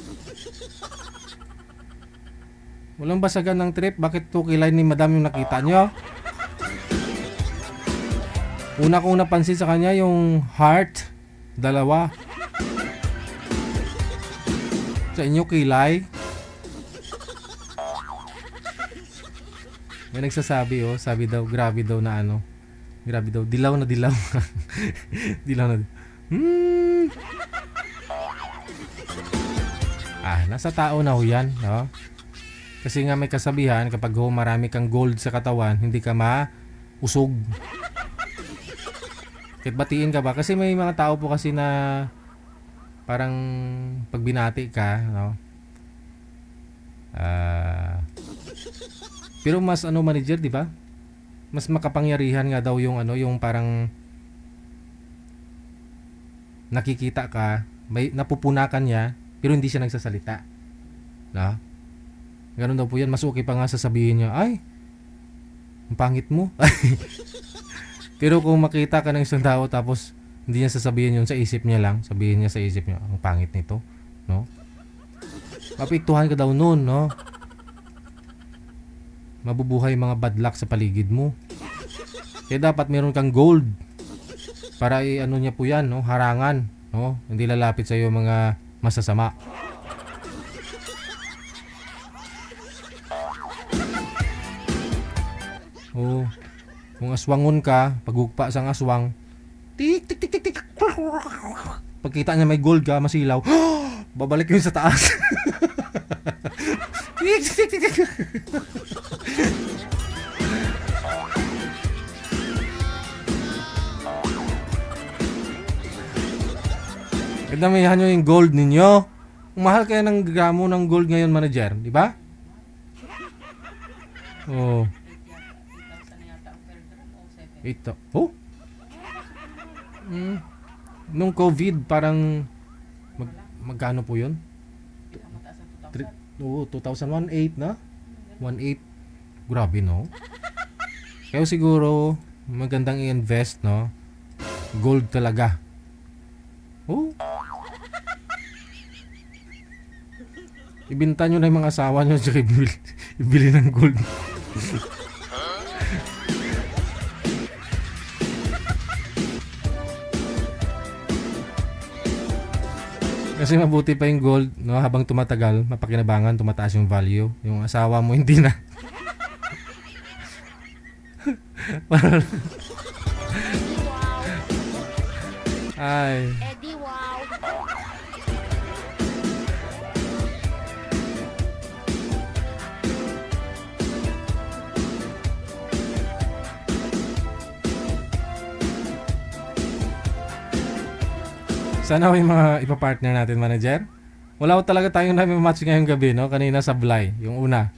Walang basagan ng trip. Bakit 2 kilay ni madam yung nakita nyo? Una kong napansin sa kanya yung heart. 2. Sa inyo kilay. May nagsasabi, sabi daw, grabe daw na grabe daw, dilaw na dilaw. Dilaw na nasa tao na ho yan, no? Kasi nga may kasabihan, kapag marami kang gold sa katawan, hindi ka mausog. Kahit batiin ka ba? Kasi may mga tao po kasi na parang pag binati ka, no? Pero mas manager, di ba? Mas makapangyarihan nga daw yung yung parang nakikita ka, may napupunakan niya, pero hindi siya nagsasalita. No? Ganun daw po yan. Mas okay pa nga sasabihin niya, ay, ang pangit mo. Pero kung makita ka ng isang tao tapos hindi niya sasabihin yun sa isip niya lang, sabihin niya sa isip niya, ang pangit nito, no? Mapiktuhan ka daw nun, no? Mabubuhay mga bad luck sa paligid mo. Kaya dapat meron kang gold para niya po yan, no? Harangan, no? Hindi lalapit sa iyo mga masasama. Oo. Kung aswangon ka, pagugpa sang aswang, tik tik tik tik tik. Pagkita niya may gold ka, masilaw, babalik yun sa taas. Tik tik tik tik. Damihan nyo yung gold ninyo. Mahal kaya ng gramo ng gold ngayon, manager, di ba? Oh. Ito. Oh? Nung COVID, parang magkano po yun? 2001, 8 na? 1.8. Grabe, no? Kaya siguro, magandang i-invest, no? Gold talaga. Oh? Ibinta nyo na yung mga asawa nyo at ibili ng gold. Kasi mabuti pa yung gold, no? Habang tumatagal, mapakinabangan, tumataas yung value. Yung asawa mo, hindi na. Ay. Sana may mga ipapartner natin, manager. Wala ko talaga tayong nami-match ngayong gabi, no? Kanina sa Blay, yung una.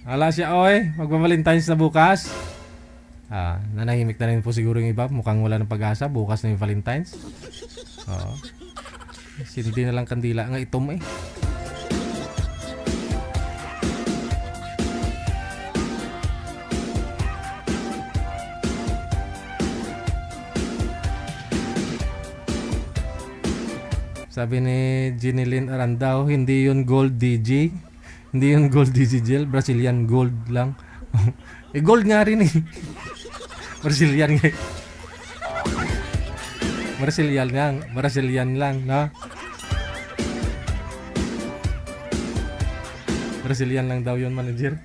Ala siya, oy. Magpa-Valentine's na bukas. Nanahimik na rin po siguro yung iba. Mukhang wala ng pag-asa. Bukas na yung Valentine's. Oo. Hindi na lang kandila. Nga itom eh. Sabi ni Jeneline Arandao, hindi yun gold DJ. Hindi yun gold DJ gel. Brazilian gold lang. Gold nga rin eh. Brazilian nga. Brazilian lang, no? Brazilian lang daw yun, manager.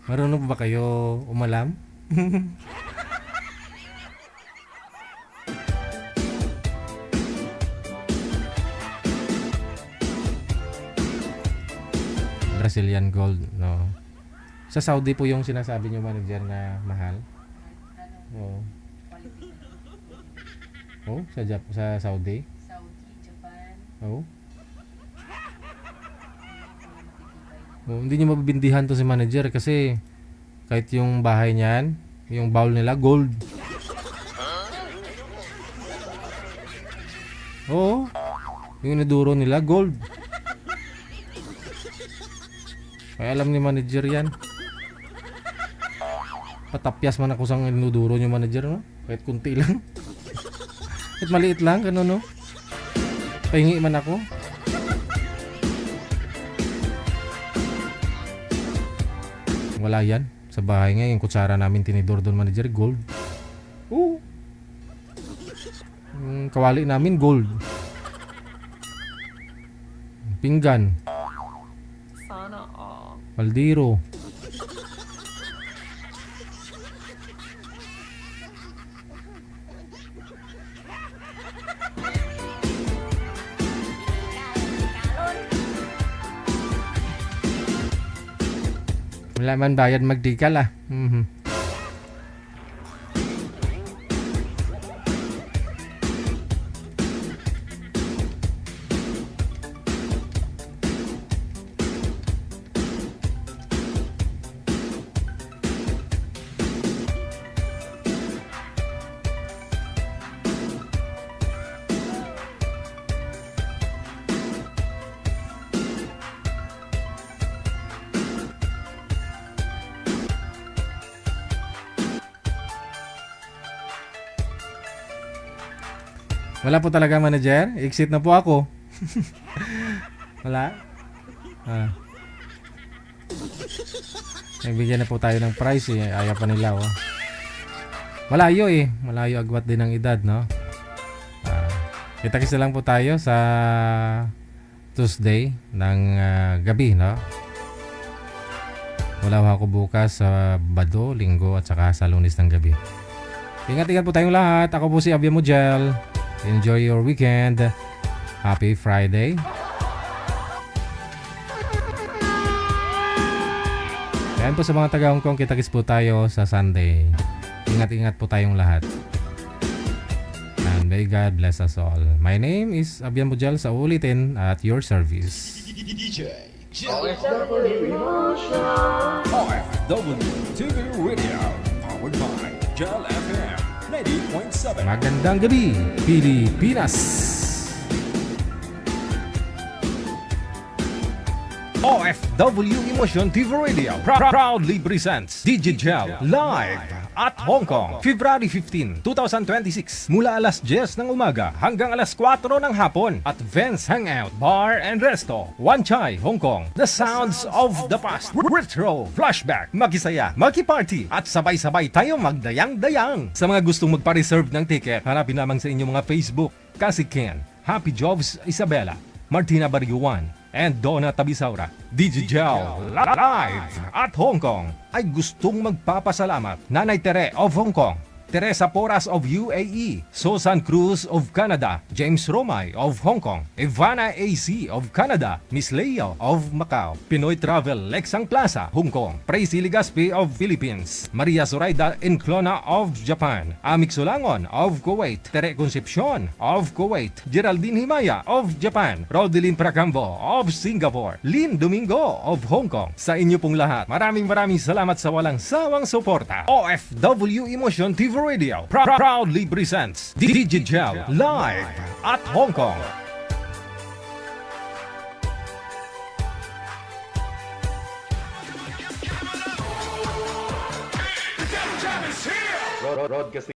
Marunong ba kayo umalam? Brazilian gold, no. Sa Saudi po yung sinasabi niyo, manager, na mahal. Oh. Oh, sa Saudi. Japan. Oh. Oh, hindi niyo mabibindihan to si manager kasi kahit yung bahay niyan, yung bowl nila gold. Oh. Yung inuduro nila gold. Kaya alam ni manager yan. Patapyas man ako sa inuduro niyo, manager, no? Kahit kunti lang. Kahit maliit lang, gano'n, no? Pahingi man ako. Wala yan. Sa bahay nga, yung kutsara namin tinidor doon, manager, gold. Oo. Yung kawali namin, gold. Pinggan. Maldiro. Wala man bayad magdikal ah. Wala po talaga, manager. Exit na po ako. Wala. Nagbigyan na po tayo ng price eh. Ayaw pa nila, oh. Malayo eh. Malayo agwat din ang edad, no? Kita-kits na lang po tayo sa Tuesday ng gabi, no? Wala ako bukas sa Bado, Linggo at saka sa Lunes ng gabi. Ingat-ingat po tayong lahat. Ako po si Abian Mujel. Enjoy your weekend. Happy Friday. Ayan po sa mga taga-Hong Kong, kita-kits po tayo sa Sunday. Ingat-ingat po tayong lahat. And may God bless us all. My name is Abian Mujel sa ulitin at your service. OFW TV Radio, powered by Gel FM 90.7. Magandang gabi, Pilipinas! OFW Emotion TV Radio proudly presents DigiGel live at Hong Kong, February 15, 2026 mula alas 10 ng umaga hanggang alas 4 ng hapon at Vance Hangout Bar and Resto, Wan Chai, Hong Kong. The sounds of the past, retro, flashback, makisaya, makiparty at sabay-sabay tayo magdayang-dayang. Sa mga gustong magpa-reserve ng ticket, hanapin lamang sa inyong mga Facebook, Kasi Ken, Happy Jobs Isabela, Martina Bariuan, and Donna Tabisaura. DigiGel live at Hong Kong ay gustong magpapasalamat Nanay Tere of Hong Kong, Teresa Porras of UAE, Susan Cruz of Canada, James Romay of Hong Kong, Ivana AC of Canada, Miss Leo of Macau, Pinoy Travel Lexang Plaza, Hong Kong, Praise Ligaspi of Philippines, Maria Zoraida Enclona of Japan, Amik Solangon of Kuwait, Tere Concepcion of Kuwait, Geraldine Himaya of Japan, Rodeline Pracambo of Singapore, Lynn Domingo of Hong Kong. Sa inyo pong lahat, maraming salamat sa walang sawang suporta. OFW Emotion TV Radio proudly presents DigiGel live at Hong Kong. Broadcasting